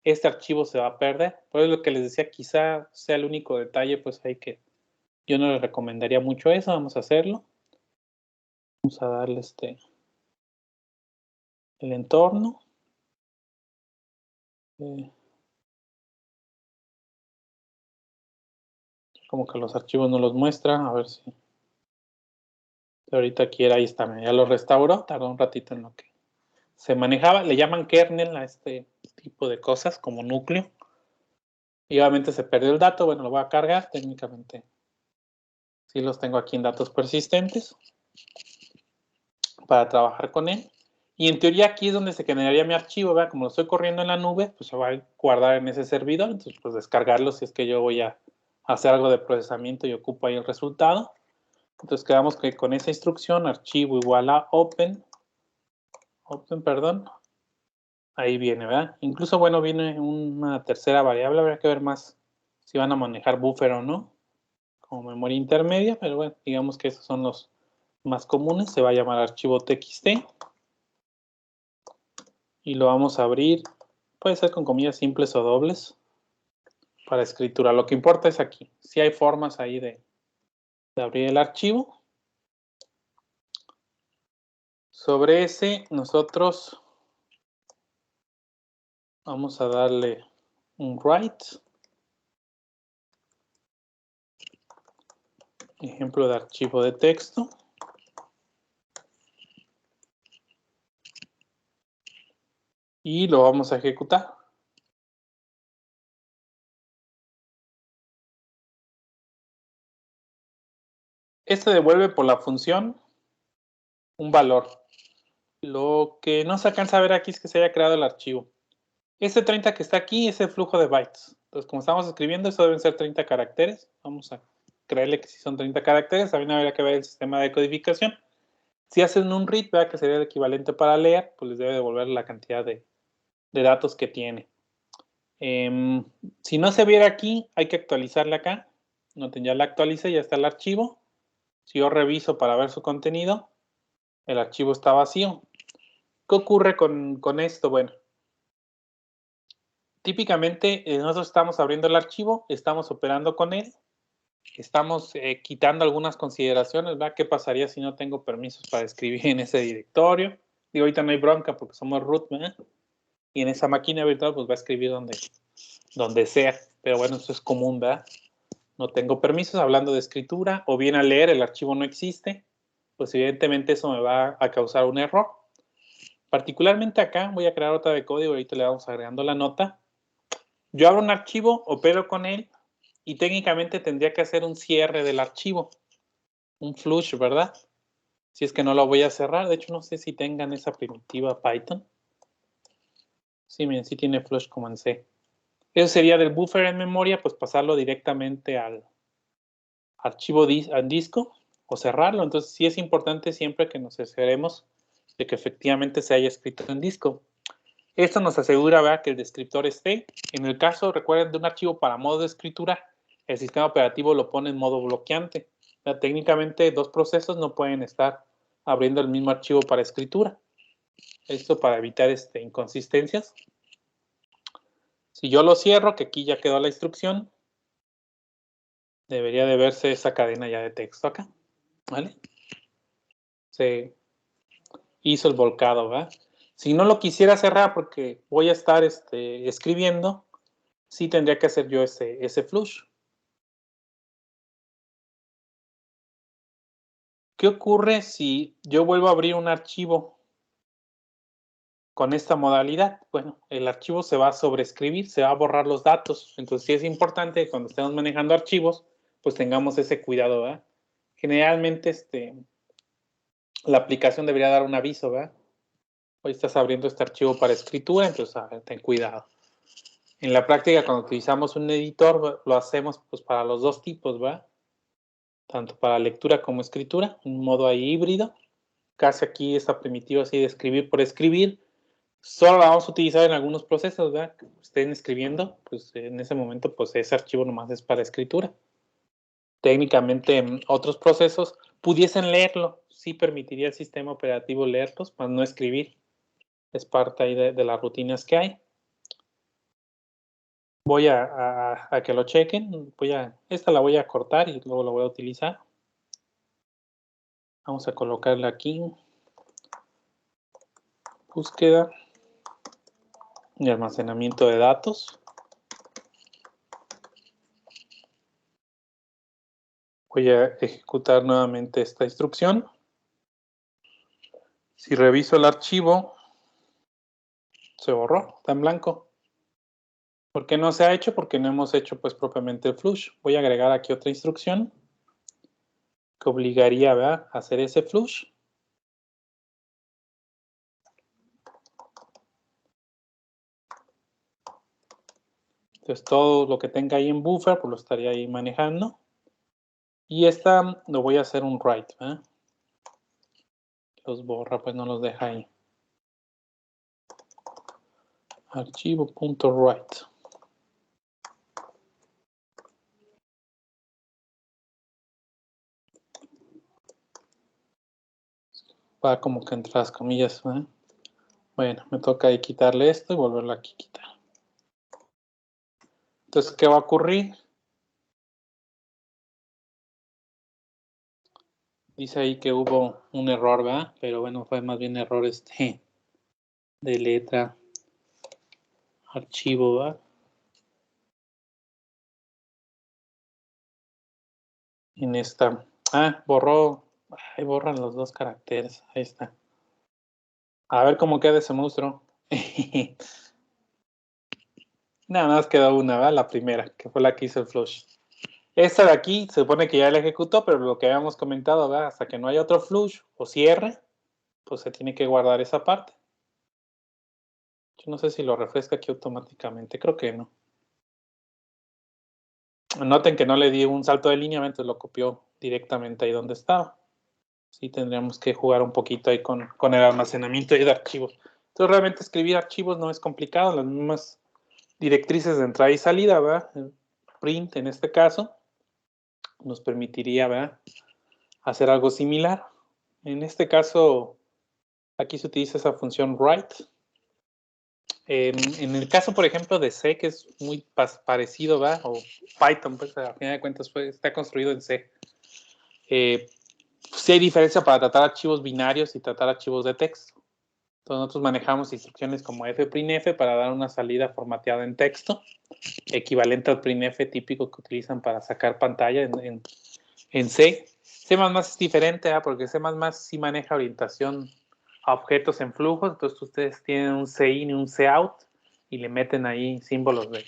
Este archivo se va a perder. Por eso lo que les decía, quizá sea el único detalle, pues hay que, yo no les recomendaría mucho eso, vamos a hacerlo. Vamos a darle el entorno. Como que los archivos no los muestran, a ver si ahorita quiera, ahí está, ya lo restauró, tardó un ratito en lo que se manejaba, le llaman kernel a este tipo de cosas como núcleo, y obviamente se perdió el dato, bueno, lo voy a cargar, técnicamente sí los tengo aquí en datos persistentes para trabajar con él, y en teoría aquí es donde se generaría mi archivo, ¿verdad? Como lo estoy corriendo en la nube, pues se va a guardar en ese servidor, entonces pues descargarlo si es que yo voy a hacer algo de procesamiento y ocupo ahí el resultado. Entonces quedamos que con esa instrucción, archivo igual a open, perdón, ahí viene, ¿verdad? Incluso, bueno, viene una tercera variable, habrá que ver más si van a manejar buffer o no, como memoria intermedia, pero bueno, digamos que esos son los más comunes, se va a llamar archivo txt, y lo vamos a abrir, puede ser con comillas simples o dobles, para escritura. Lo que importa es aquí, si hay formas ahí de abrir el archivo. Sobre ese, nosotros vamos a darle un write, ejemplo de archivo de texto. Y lo vamos a ejecutar. Este devuelve por la función un valor. Lo que no se alcanza a ver aquí es que se haya creado el archivo. Este 30 que está aquí es el flujo de bytes. Entonces, como estamos escribiendo, eso deben ser 30 caracteres. Vamos a creerle que si son 30 caracteres, también habría que ver el sistema de codificación. Si hacen un read, ¿verdad? Que sería el equivalente para leer, pues les debe devolver la cantidad de datos que tiene. Si no se viera aquí, hay que actualizarle acá. Noten, ya la actualicé, ya está el archivo. Si yo reviso para ver su contenido, el archivo está vacío. ¿Qué ocurre con esto? Bueno, típicamente nosotros estamos abriendo el archivo, estamos operando con él, estamos quitando algunas consideraciones, ¿verdad? ¿Qué pasaría si no tengo permisos para escribir en ese directorio? Digo, ahorita no hay bronca porque somos root, ¿verdad? Y en esa máquina virtual pues va a escribir donde sea, pero bueno, eso es común, ¿verdad? No tengo permisos hablando de escritura, o bien al leer el archivo no existe, pues evidentemente eso me va a causar un error. Particularmente acá voy a crear otra de código, ahorita le vamos agregando la nota. Yo abro un archivo, opero con él y técnicamente tendría que hacer un cierre del archivo, un flush, ¿verdad? Si es que no lo voy a cerrar, de hecho no sé si tengan esa primitiva Python. Sí, miren, sí tiene flush como en C. Eso sería del buffer en memoria, pues pasarlo directamente al archivo al disco o cerrarlo. Entonces sí es importante siempre que nos aseguremos de que efectivamente se haya escrito en disco. Esto nos asegura, ¿verdad?, que el descriptor esté. En el caso, recuerden, de un archivo para modo de escritura, el sistema operativo lo pone en modo bloqueante. Técnicamente, dos procesos no pueden estar abriendo el mismo archivo para escritura. Esto para evitar inconsistencias. Si yo lo cierro, que aquí ya quedó la instrucción, debería de verse esa cadena ya de texto acá, ¿vale? Se hizo el volcado, ¿verdad? Si no lo quisiera cerrar porque voy a estar escribiendo, sí tendría que hacer yo ese flush. ¿Qué ocurre si yo vuelvo a abrir un archivo con esta modalidad? Bueno, el archivo se va a sobreescribir, se va a borrar los datos. Entonces sí es importante que cuando estemos manejando archivos, pues tengamos ese cuidado, ¿verdad? Generalmente la aplicación debería dar un aviso, ¿verdad? Hoy estás abriendo este archivo para escritura, entonces a ver, ten cuidado. En la práctica, cuando utilizamos un editor, lo hacemos pues para los dos tipos, ¿verdad? Tanto para lectura como escritura, un modo ahí híbrido. Casi aquí esta primitiva así de escribir por escribir, Solo la vamos a utilizar en algunos procesos, ¿verdad? Que estén escribiendo, pues en ese momento, pues ese archivo nomás es para escritura. Técnicamente, otros procesos pudiesen leerlo, sí permitiría el sistema operativo leerlos, más no escribir. Es parte ahí de las rutinas que hay. Voy a que lo chequen. Esta la voy a cortar y luego la voy a utilizar. Vamos a colocarla aquí. Búsqueda y almacenamiento de datos. Voy a ejecutar nuevamente esta instrucción. Si reviso el archivo, se borró, está en blanco. ¿Por qué no se ha hecho? Porque no hemos hecho pues propiamente el flush. Voy a agregar aquí otra instrucción que obligaría, ¿verdad?, a hacer ese flush. Entonces todo lo que tenga ahí en buffer pues lo estaría ahí manejando. Y esta lo voy a hacer un write, ¿verdad? Los borra, pues no los deja ahí. Archivo.write. Va como que entre las comillas, ¿verdad? Bueno, me toca ahí quitarle esto y volverlo aquí a quitar. Entonces, ¿qué va a ocurrir? Dice ahí que hubo un error, ¿verdad? Pero bueno, fue más bien error de letra. Archivo, ¿verdad? En esta. Borró. Ahí borran los dos caracteres. Ahí está. A ver cómo queda ese monstruo. Nada más quedó una, ¿verdad? La primera, que fue la que hizo el flush. Esta de aquí se supone que ya la ejecutó, pero lo que habíamos comentado, ¿verdad? Hasta que no haya otro flush o cierre, pues se tiene que guardar esa parte. Yo no sé si lo refresca aquí automáticamente, creo que no. Noten que no le di un salto de línea, entonces lo copió directamente ahí donde estaba. Sí, tendríamos que jugar un poquito ahí con el almacenamiento de archivos. Entonces, realmente escribir archivos no es complicado, las mismas directrices de entrada y salida, ¿verdad? El print, en este caso, nos permitiría, ¿verdad?, hacer algo similar. En este caso, aquí se utiliza esa función write. En el caso, por ejemplo, de C, que es muy parecido, ¿verdad? O Python, pues a final de cuentas está construido en C. Sí hay diferencia para tratar archivos binarios y tratar archivos de texto. Entonces nosotros manejamos instrucciones como fprintf para dar una salida formateada en texto, equivalente al printf típico que utilizan para sacar pantalla en C. C++ es diferente, porque C++ sí maneja orientación a objetos en flujos, entonces ustedes tienen un CIN y un COUT y le meten ahí símbolos de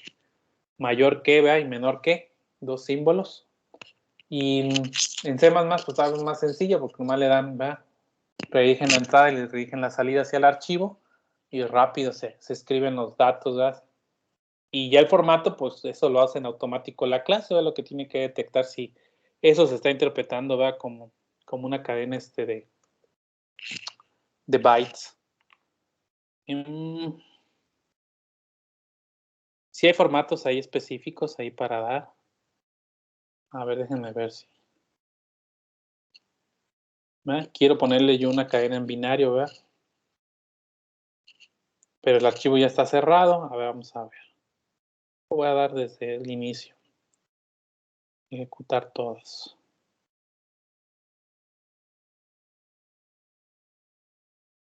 mayor que, ¿verdad?, y menor que, dos símbolos. Y en C++ pues algo más sencillo, porque nomás le dan, ¿verdad?, redirigen la entrada y le redirigen la salida hacia el archivo y rápido se escriben los datos, ¿verdad? Y ya el formato, pues eso lo hace en automático la clase, ¿verdad? Lo que tiene que detectar si eso se está interpretando, ¿verdad?, como una cadena de bytes. Sí hay formatos ahí específicos ahí para dar. A ver, déjenme ver si. ¿Verdad? Quiero ponerle yo una cadena en binario, ¿verdad? Pero el archivo ya está cerrado. A ver, vamos a ver. Lo voy a dar desde el inicio. Ejecutar todas.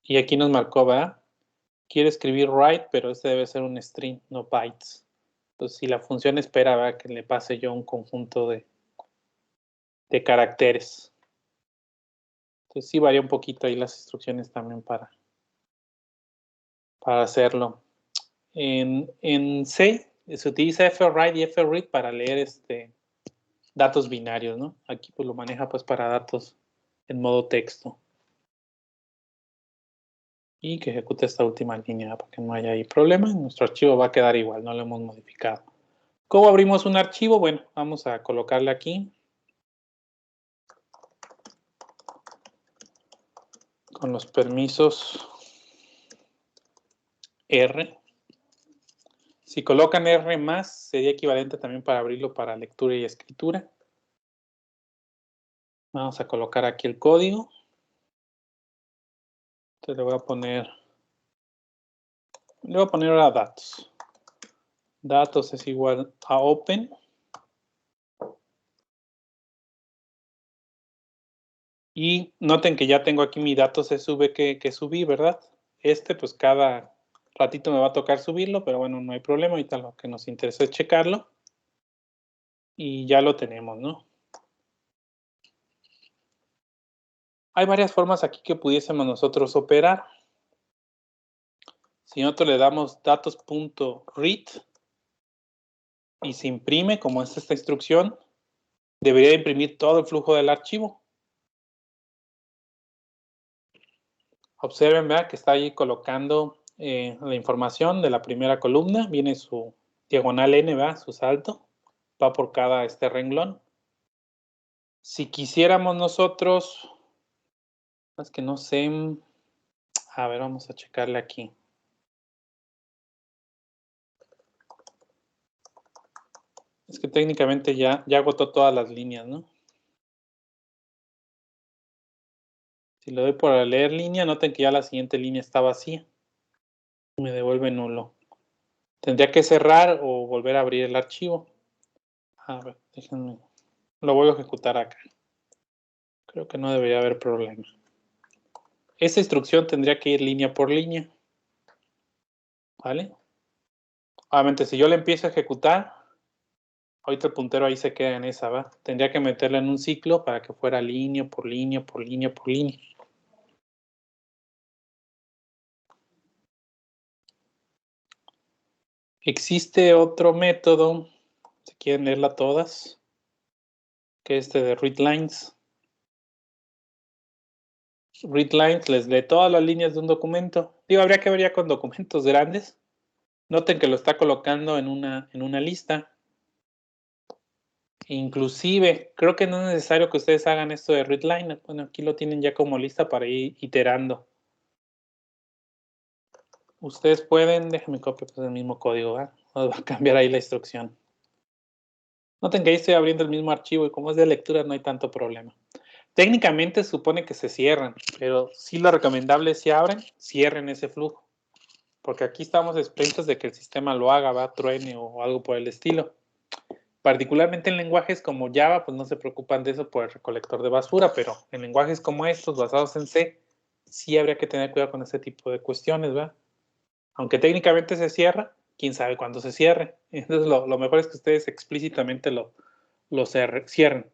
Y aquí nos marcó, ¿verdad? Quiere escribir write, pero este debe ser un string, no bytes. Entonces, si la función espera, ¿verdad?, que le pase yo un conjunto de caracteres. Entonces, sí varía un poquito ahí las instrucciones también para hacerlo. En C se utiliza fwrite y fread para leer datos binarios, ¿no? Aquí pues lo maneja pues para datos en modo texto. Y que ejecute esta última línea para que no haya ahí problema. Nuestro archivo va a quedar igual, no lo hemos modificado. ¿Cómo abrimos un archivo? Bueno, vamos a colocarle aquí con los permisos R. Si colocan R más, sería equivalente también para abrirlo para lectura y escritura. Vamos a colocar aquí el código. Entonces le voy a poner ahora datos. Datos es igual a open. Y noten que ya tengo aquí mi datos SV que subí, ¿verdad? Pues cada ratito me va a tocar subirlo, pero bueno, no hay problema. Ahorita lo que nos interesa es checarlo. Y ya lo tenemos, ¿no? Hay varias formas aquí que pudiésemos nosotros operar. Si nosotros le damos datos.read y se imprime, como es esta instrucción, debería imprimir todo el flujo del archivo. Observen, vean que está ahí colocando la información de la primera columna. Viene su diagonal N, ¿verdad? Su salto. Va por cada renglón. Si quisiéramos nosotros, es que no sé. A ver, vamos a checarle aquí. Es que técnicamente ya agotó todas las líneas, ¿no? Si le doy por leer línea, noten que ya la siguiente línea está vacía. Me devuelve nulo. Tendría que cerrar o volver a abrir el archivo. A ver, déjenme. Lo voy a ejecutar acá. Creo que no debería haber problema. Esta instrucción tendría que ir línea por línea. ¿Vale? Obviamente, si yo le empiezo a ejecutar, ahorita el puntero ahí se queda en esa, ¿va? Tendría que meterla en un ciclo para que fuera línea por línea por línea por línea. Existe otro método, si quieren leerla todas, que es de readlines. Readlines les lee todas las líneas de un documento. Digo, habría que ver ya con documentos grandes. Noten que lo está colocando en una lista. Inclusive, creo que no es necesario que ustedes hagan esto de readline. Bueno, aquí lo tienen ya como lista para ir iterando. Ustedes pueden, déjenme copiar pues el mismo código, ¿verdad? Va a cambiar ahí la instrucción. Noten que ahí estoy abriendo el mismo archivo y como es de lectura no hay tanto problema. Técnicamente se supone que se cierran, pero sí lo recomendable es si abren, cierren ese flujo. Porque aquí estamos expensos de que el sistema lo haga, va, truene o algo por el estilo. Particularmente en lenguajes como Java, pues no se preocupan de eso por el recolector de basura, pero en lenguajes como estos, basados en C, sí habría que tener cuidado con ese tipo de cuestiones, ¿verdad? Aunque técnicamente se cierra, quién sabe cuándo se cierre. Entonces lo mejor es que ustedes explícitamente lo cierren.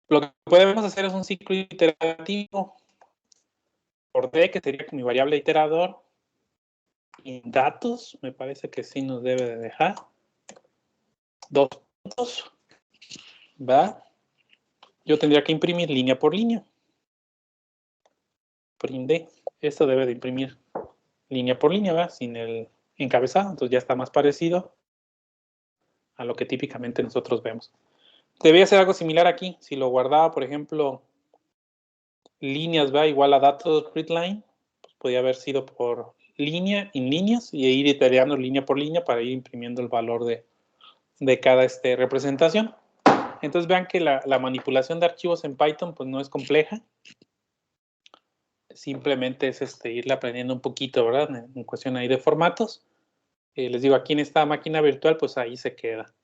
Lo que podemos hacer es un ciclo iterativo por D, que sería mi variable iterador. Y datos, me parece que sí nos debe de dejar. 2 puntos. ¿Va? Yo tendría que imprimir línea por línea. Print D. Esto debe de imprimir línea por línea, ¿va? Sin el encabezado. Entonces ya está más parecido a lo que típicamente nosotros vemos. Debería ser algo similar aquí. Si lo guardaba, por ejemplo, líneas, ¿va? Igual a datos readline, pues podría haber sido por línea en líneas y ir iterando línea por línea para ir imprimiendo el valor de cada representación. Entonces vean que la manipulación de archivos en Python pues no es compleja. Simplemente es irle aprendiendo un poquito, ¿verdad? En cuestión ahí de formatos. Les digo, aquí en esta máquina virtual, pues ahí se queda.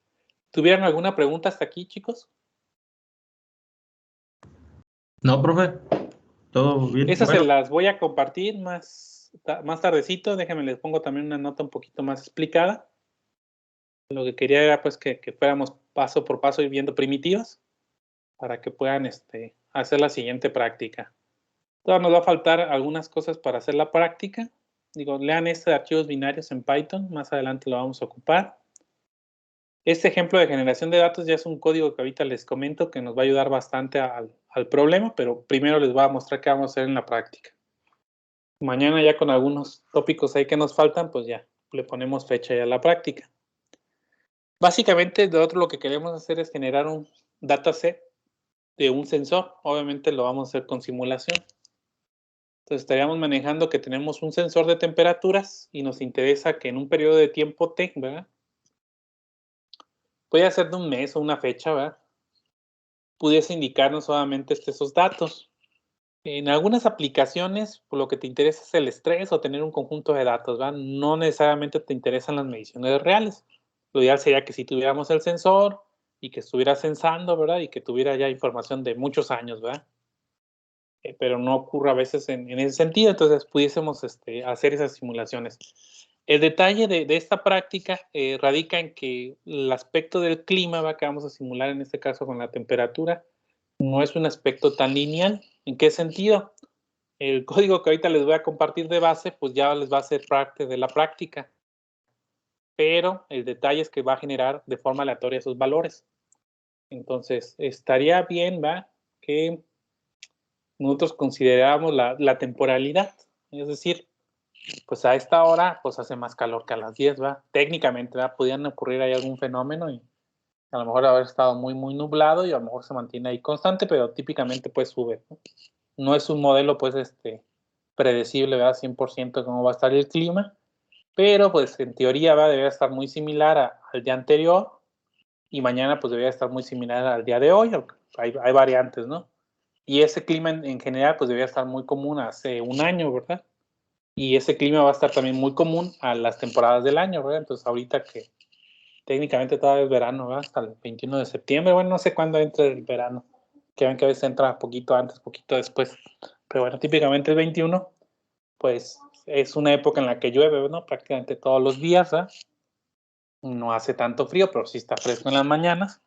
¿Tuvieron alguna pregunta hasta aquí, chicos? No, profe. Todo bien. Esas Bueno, se las voy a compartir más tardecito. Déjenme, les pongo también una nota un poquito más explicada. Lo que quería era pues que fuéramos paso por paso y viendo primitivas para que puedan hacer la siguiente práctica. Todavía nos va a faltar algunas cosas para hacer la práctica. Digo, lean de archivos binarios en Python. Más adelante lo vamos a ocupar. Este ejemplo de generación de datos ya es un código que ahorita les comento que nos va a ayudar bastante al problema, pero primero les voy a mostrar qué vamos a hacer en la práctica. Mañana ya con algunos tópicos ahí que nos faltan, pues ya le ponemos fecha ya a la práctica. Básicamente, lo que queremos hacer es generar un dataset de un sensor. Obviamente lo vamos a hacer con simulación. Entonces estaríamos manejando que tenemos un sensor de temperaturas y nos interesa que en un periodo de tiempo T, ¿verdad? Puede ser de un mes o una fecha, ¿verdad? Pudiese indicarnos solamente esos datos. En algunas aplicaciones, por lo que te interesa es el estrés o tener un conjunto de datos, ¿verdad? No necesariamente te interesan las mediciones reales. Lo ideal sería que si tuviéramos el sensor y que estuviera sensando, ¿verdad? Y que tuviera ya información de muchos años, ¿verdad? Pero no ocurre a veces en ese sentido, entonces pudiésemos hacer esas simulaciones. El detalle de esta práctica radica en que el aspecto del clima, ¿va? Que vamos a simular en este caso con la temperatura, no es un aspecto tan lineal. ¿En qué sentido? El código que ahorita les voy a compartir de base, pues ya les va a ser parte de la práctica, pero el detalle es que va a generar de forma aleatoria esos valores. Entonces, estaría bien, ¿va? Que nosotros consideramos la temporalidad, es decir, pues a esta hora pues hace más calor que a las 10, ¿va? Técnicamente, ¿va? Podrían ocurrir ahí algún fenómeno y a lo mejor haber estado muy, muy nublado y a lo mejor se mantiene ahí constante, pero típicamente pues sube, ¿no? No es un modelo pues predecible, ¿verdad? 100% cómo va a estar el clima, pero pues en teoría va a deber estar muy similar al día anterior y mañana pues debería estar muy similar al día de hoy, hay variantes, ¿no? Y ese clima en general pues debería estar muy común hace un año, ¿verdad? Y ese clima va a estar también muy común a las temporadas del año, ¿verdad? Entonces ahorita que técnicamente todavía es verano, ¿verdad? Hasta el 21 de septiembre, bueno, no sé cuándo entre el verano, que ven que a veces entra poquito antes, poquito después, pero bueno, típicamente el 21, pues es una época en la que llueve, ¿no? Prácticamente todos los días, ¿verdad? No hace tanto frío, pero sí está fresco en las mañanas,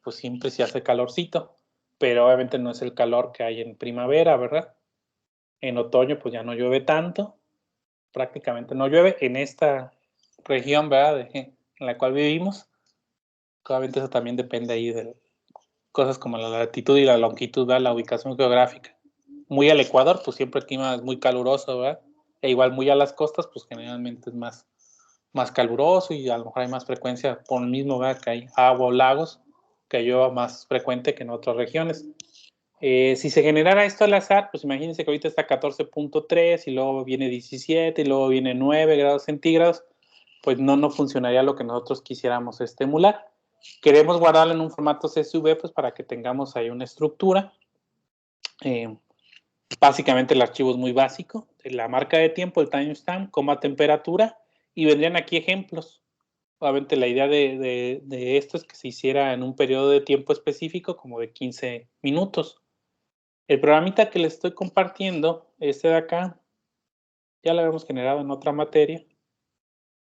pues siempre sí hace calorcito, pero obviamente no es el calor que hay en primavera, ¿verdad? En otoño pues ya no llueve tanto, prácticamente no llueve en esta región, ¿verdad? En la cual vivimos. Obviamente eso también depende ahí de cosas como la latitud y la longitud, ¿verdad? La ubicación geográfica. Muy al Ecuador, pues siempre el clima es muy caluroso, ¿verdad? E igual muy a las costas, pues generalmente es más caluroso y a lo mejor hay más frecuencia por el mismo, ¿verdad? Que hay agua o lagos, que llueva más frecuente que en otras regiones. Si se generara esto al azar, pues imagínense que ahorita está 14.3 y luego viene 17 y luego viene 9 grados centígrados, pues no funcionaría lo que nosotros quisiéramos emular. Queremos guardarlo en un formato CSV, pues para que tengamos ahí una estructura. Básicamente el archivo es muy básico, la marca de tiempo, el timestamp, coma temperatura, y vendrían aquí ejemplos. Obviamente la idea de esto es que se hiciera en un periodo de tiempo específico, como de 15 minutos. El programita que les estoy compartiendo, este de acá, ya lo habíamos generado en otra materia.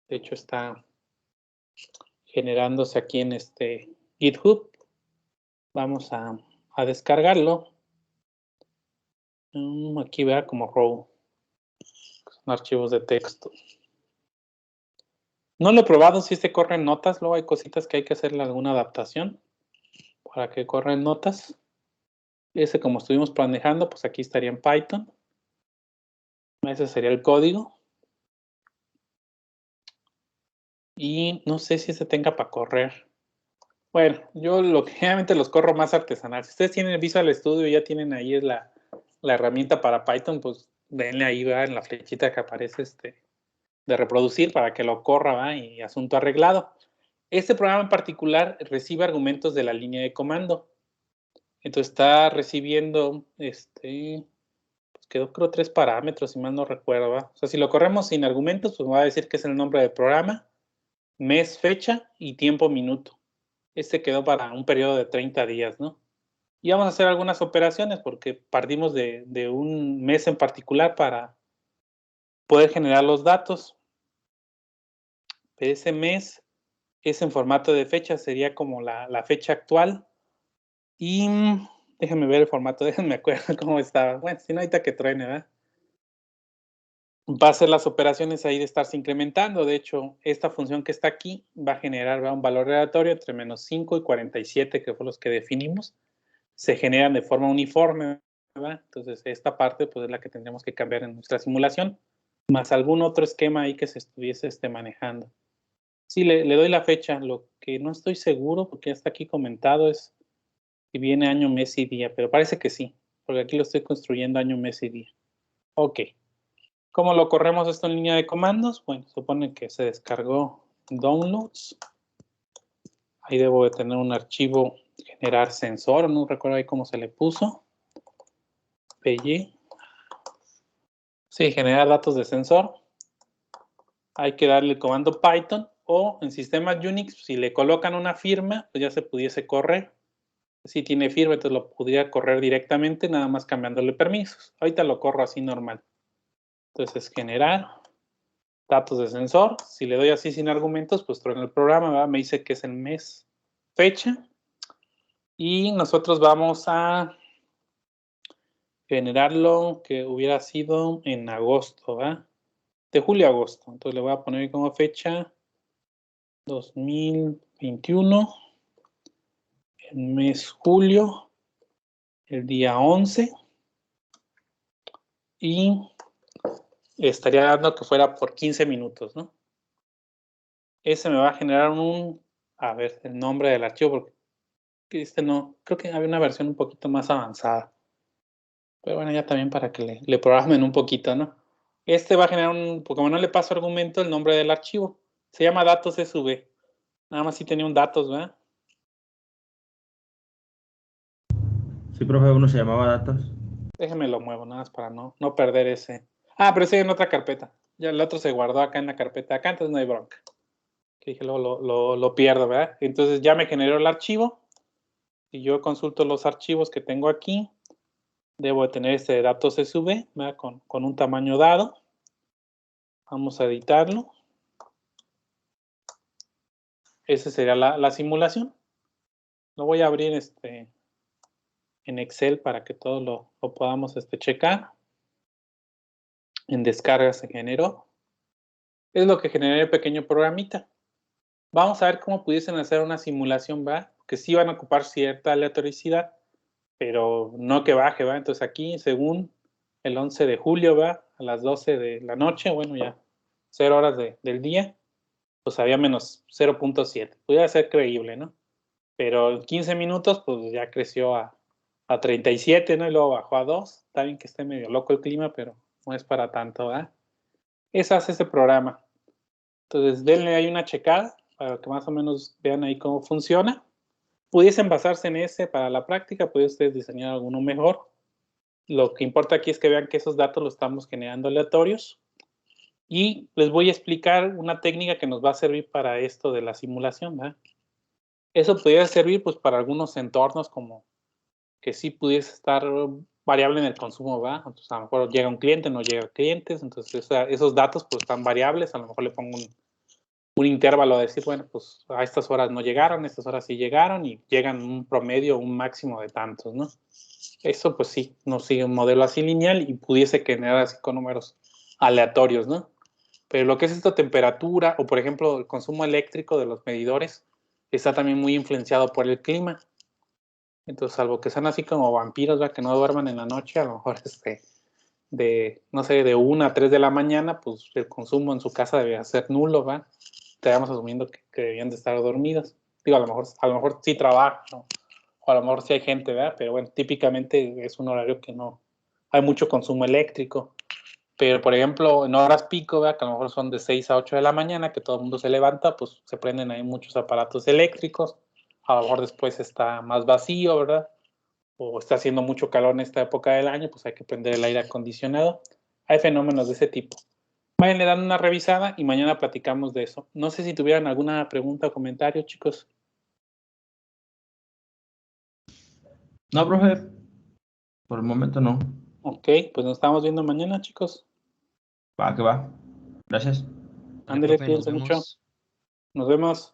De hecho, está generándose aquí en GitHub. Vamos a descargarlo. Aquí vea como raw. Son archivos de texto. No lo he probado si corre en notas. Luego hay cositas que hay que hacerle alguna adaptación para que corra en notas. Ese, como estuvimos manejando, pues aquí estaría en Python. Ese sería el código. Y no sé si tenga para correr. Bueno, yo generalmente los corro más artesanal. Si ustedes tienen Visual Studio y ya tienen ahí la herramienta para Python, pues denle ahí, ¿verdad? En la flechita que aparece de reproducir para que lo corra, ¿verdad? Y asunto arreglado. Este programa en particular recibe argumentos de la línea de comando. Entonces está recibiendo, pues quedó creo 3 parámetros, si mal no recuerdo, ¿verdad? O sea, si lo corremos sin argumentos, pues me va a decir que es el nombre del programa, mes, fecha y tiempo minuto. Quedó para un periodo de 30 días, ¿no? Y vamos a hacer algunas operaciones porque partimos de un mes en particular para poder generar los datos. Ese mes es en formato de fecha, sería como la fecha actual. Y déjenme ver el formato, déjenme acuerdo cómo estaba. Bueno, si no, ahorita que truene, ¿verdad? Va a hacer las operaciones ahí de estarse incrementando. De hecho, esta función que está aquí va a generar, ¿verdad?, un valor aleatorio entre -5 y 47, que fue los que definimos. Se generan de forma uniforme, ¿verdad? Entonces, esta parte pues es la que tendríamos que cambiar en nuestra simulación, más algún otro esquema ahí que se estuviese manejando. Sí, le doy la fecha. Lo que no estoy seguro, porque ya está aquí comentado, es si viene año, mes y día, pero parece que sí, porque aquí lo estoy construyendo año, mes y día. Ok. ¿Cómo lo corremos esto en línea de comandos? Bueno, supone que se descargó downloads. Ahí debo de tener un archivo generar sensor, no recuerdo ahí cómo se le puso. PY. Sí, generar datos de sensor. Hay que darle el comando Python o en sistemas Unix, si le colocan una firma, pues ya se pudiese correr. Si tiene firma, entonces lo podría correr directamente, nada más cambiándole permisos. Ahorita lo corro así normal. Entonces, generar datos de sensor. Si le doy así sin argumentos, pues truena el programa, ¿verdad? Me dice que es el mes, fecha. Y nosotros vamos a generarlo que hubiera sido en agosto, ¿verdad? De julio a agosto. Entonces le voy a poner como fecha 2021, el mes julio, el día 11. Y estaría dando que fuera por 15 minutos, ¿no? Ese me va a generar a ver, el nombre del archivo, porque este no, creo que había una versión un poquito más avanzada. Pero bueno, ya también para que le programen un poquito, ¿no? Este va a generar porque como no le paso argumento, el nombre del archivo. Se llama datos SV. Nada más si tenía un datos, ¿verdad? Sí, profe, uno se llamaba datas. Déjeme lo muevo, nada más para no perder ese. Ah, pero ese en otra carpeta. Ya el otro se guardó acá en la carpeta acá, entonces no hay bronca. Que dije, luego lo pierdo, ¿verdad? Entonces ya me generó el archivo. Si yo consulto los archivos que tengo aquí, debo de tener este datos SV, ¿verdad? Con un tamaño dado. Vamos a editarlo. Esa sería la simulación. Lo voy a abrir en Excel para que todo lo podamos checar. En descarga se generó. Es lo que generé el pequeño programita. Vamos a ver cómo pudiesen hacer una simulación, ¿va? Que sí van a ocupar cierta aleatoricidad, pero no que baje, ¿va? Entonces aquí, según el 11 de julio, ¿va? A las 12 de la noche, bueno, ya 0 horas del día, pues había menos 0.7. Pudiera ser creíble, ¿no? Pero en 15 minutos, pues ya creció a 37, ¿no? Y luego bajó a 2. Está bien que esté medio loco el clima, pero no es para tanto, ¿verdad? Eso hace ese programa. Entonces, denle ahí una checada para que más o menos vean ahí cómo funciona. Pudiesen basarse en ese para la práctica, pueden ustedes diseñar alguno mejor. Lo que importa aquí es que vean que esos datos los estamos generando aleatorios. Y les voy a explicar una técnica que nos va a servir para esto de la simulación, ¿verdad? Eso podría servir pues para algunos entornos como que sí pudiese estar variable en el consumo, ¿va? Entonces, a lo mejor llega un cliente, no llega clientes, entonces esos datos pues están variables, a lo mejor le pongo un intervalo a decir, bueno, pues a estas horas no llegaron, a estas horas sí llegaron y llegan un promedio, un máximo de tantos, ¿no? Eso pues sí, no sigue un modelo así lineal y pudiese generar así con números aleatorios, ¿no? Pero lo que es esta temperatura o por ejemplo el consumo eléctrico de los medidores está también muy influenciado por el clima. Entonces, salvo que sean así como vampiros, ¿verdad? Que no duerman en la noche, a lo mejor no sé, de 1 a 3 de la mañana, pues el consumo en su casa debe ser nulo, ¿va? Estaríamos asumiendo que debían de estar dormidos. Digo, a lo mejor sí trabajan, ¿no? O a lo mejor sí hay gente, ¿verdad? Pero bueno, típicamente es un horario que no hay mucho consumo eléctrico. Pero, por ejemplo, en horas pico, ¿verdad? Que a lo mejor son de 6 a 8 de la mañana, que todo el mundo se levanta, pues se prenden ahí muchos aparatos eléctricos. A lo mejor después está más vacío, ¿verdad? O está haciendo mucho calor en esta época del año, pues hay que prender el aire acondicionado. Hay fenómenos de ese tipo. Vayan le dan una revisada y mañana platicamos de eso. No sé si tuvieran alguna pregunta o comentario, chicos. No, profe, por el momento no. Ok, pues nos estamos viendo mañana, chicos. Va, que va. Gracias. Vale, Ándele, profe, nos cuídense mucho. vemos. Nos vemos.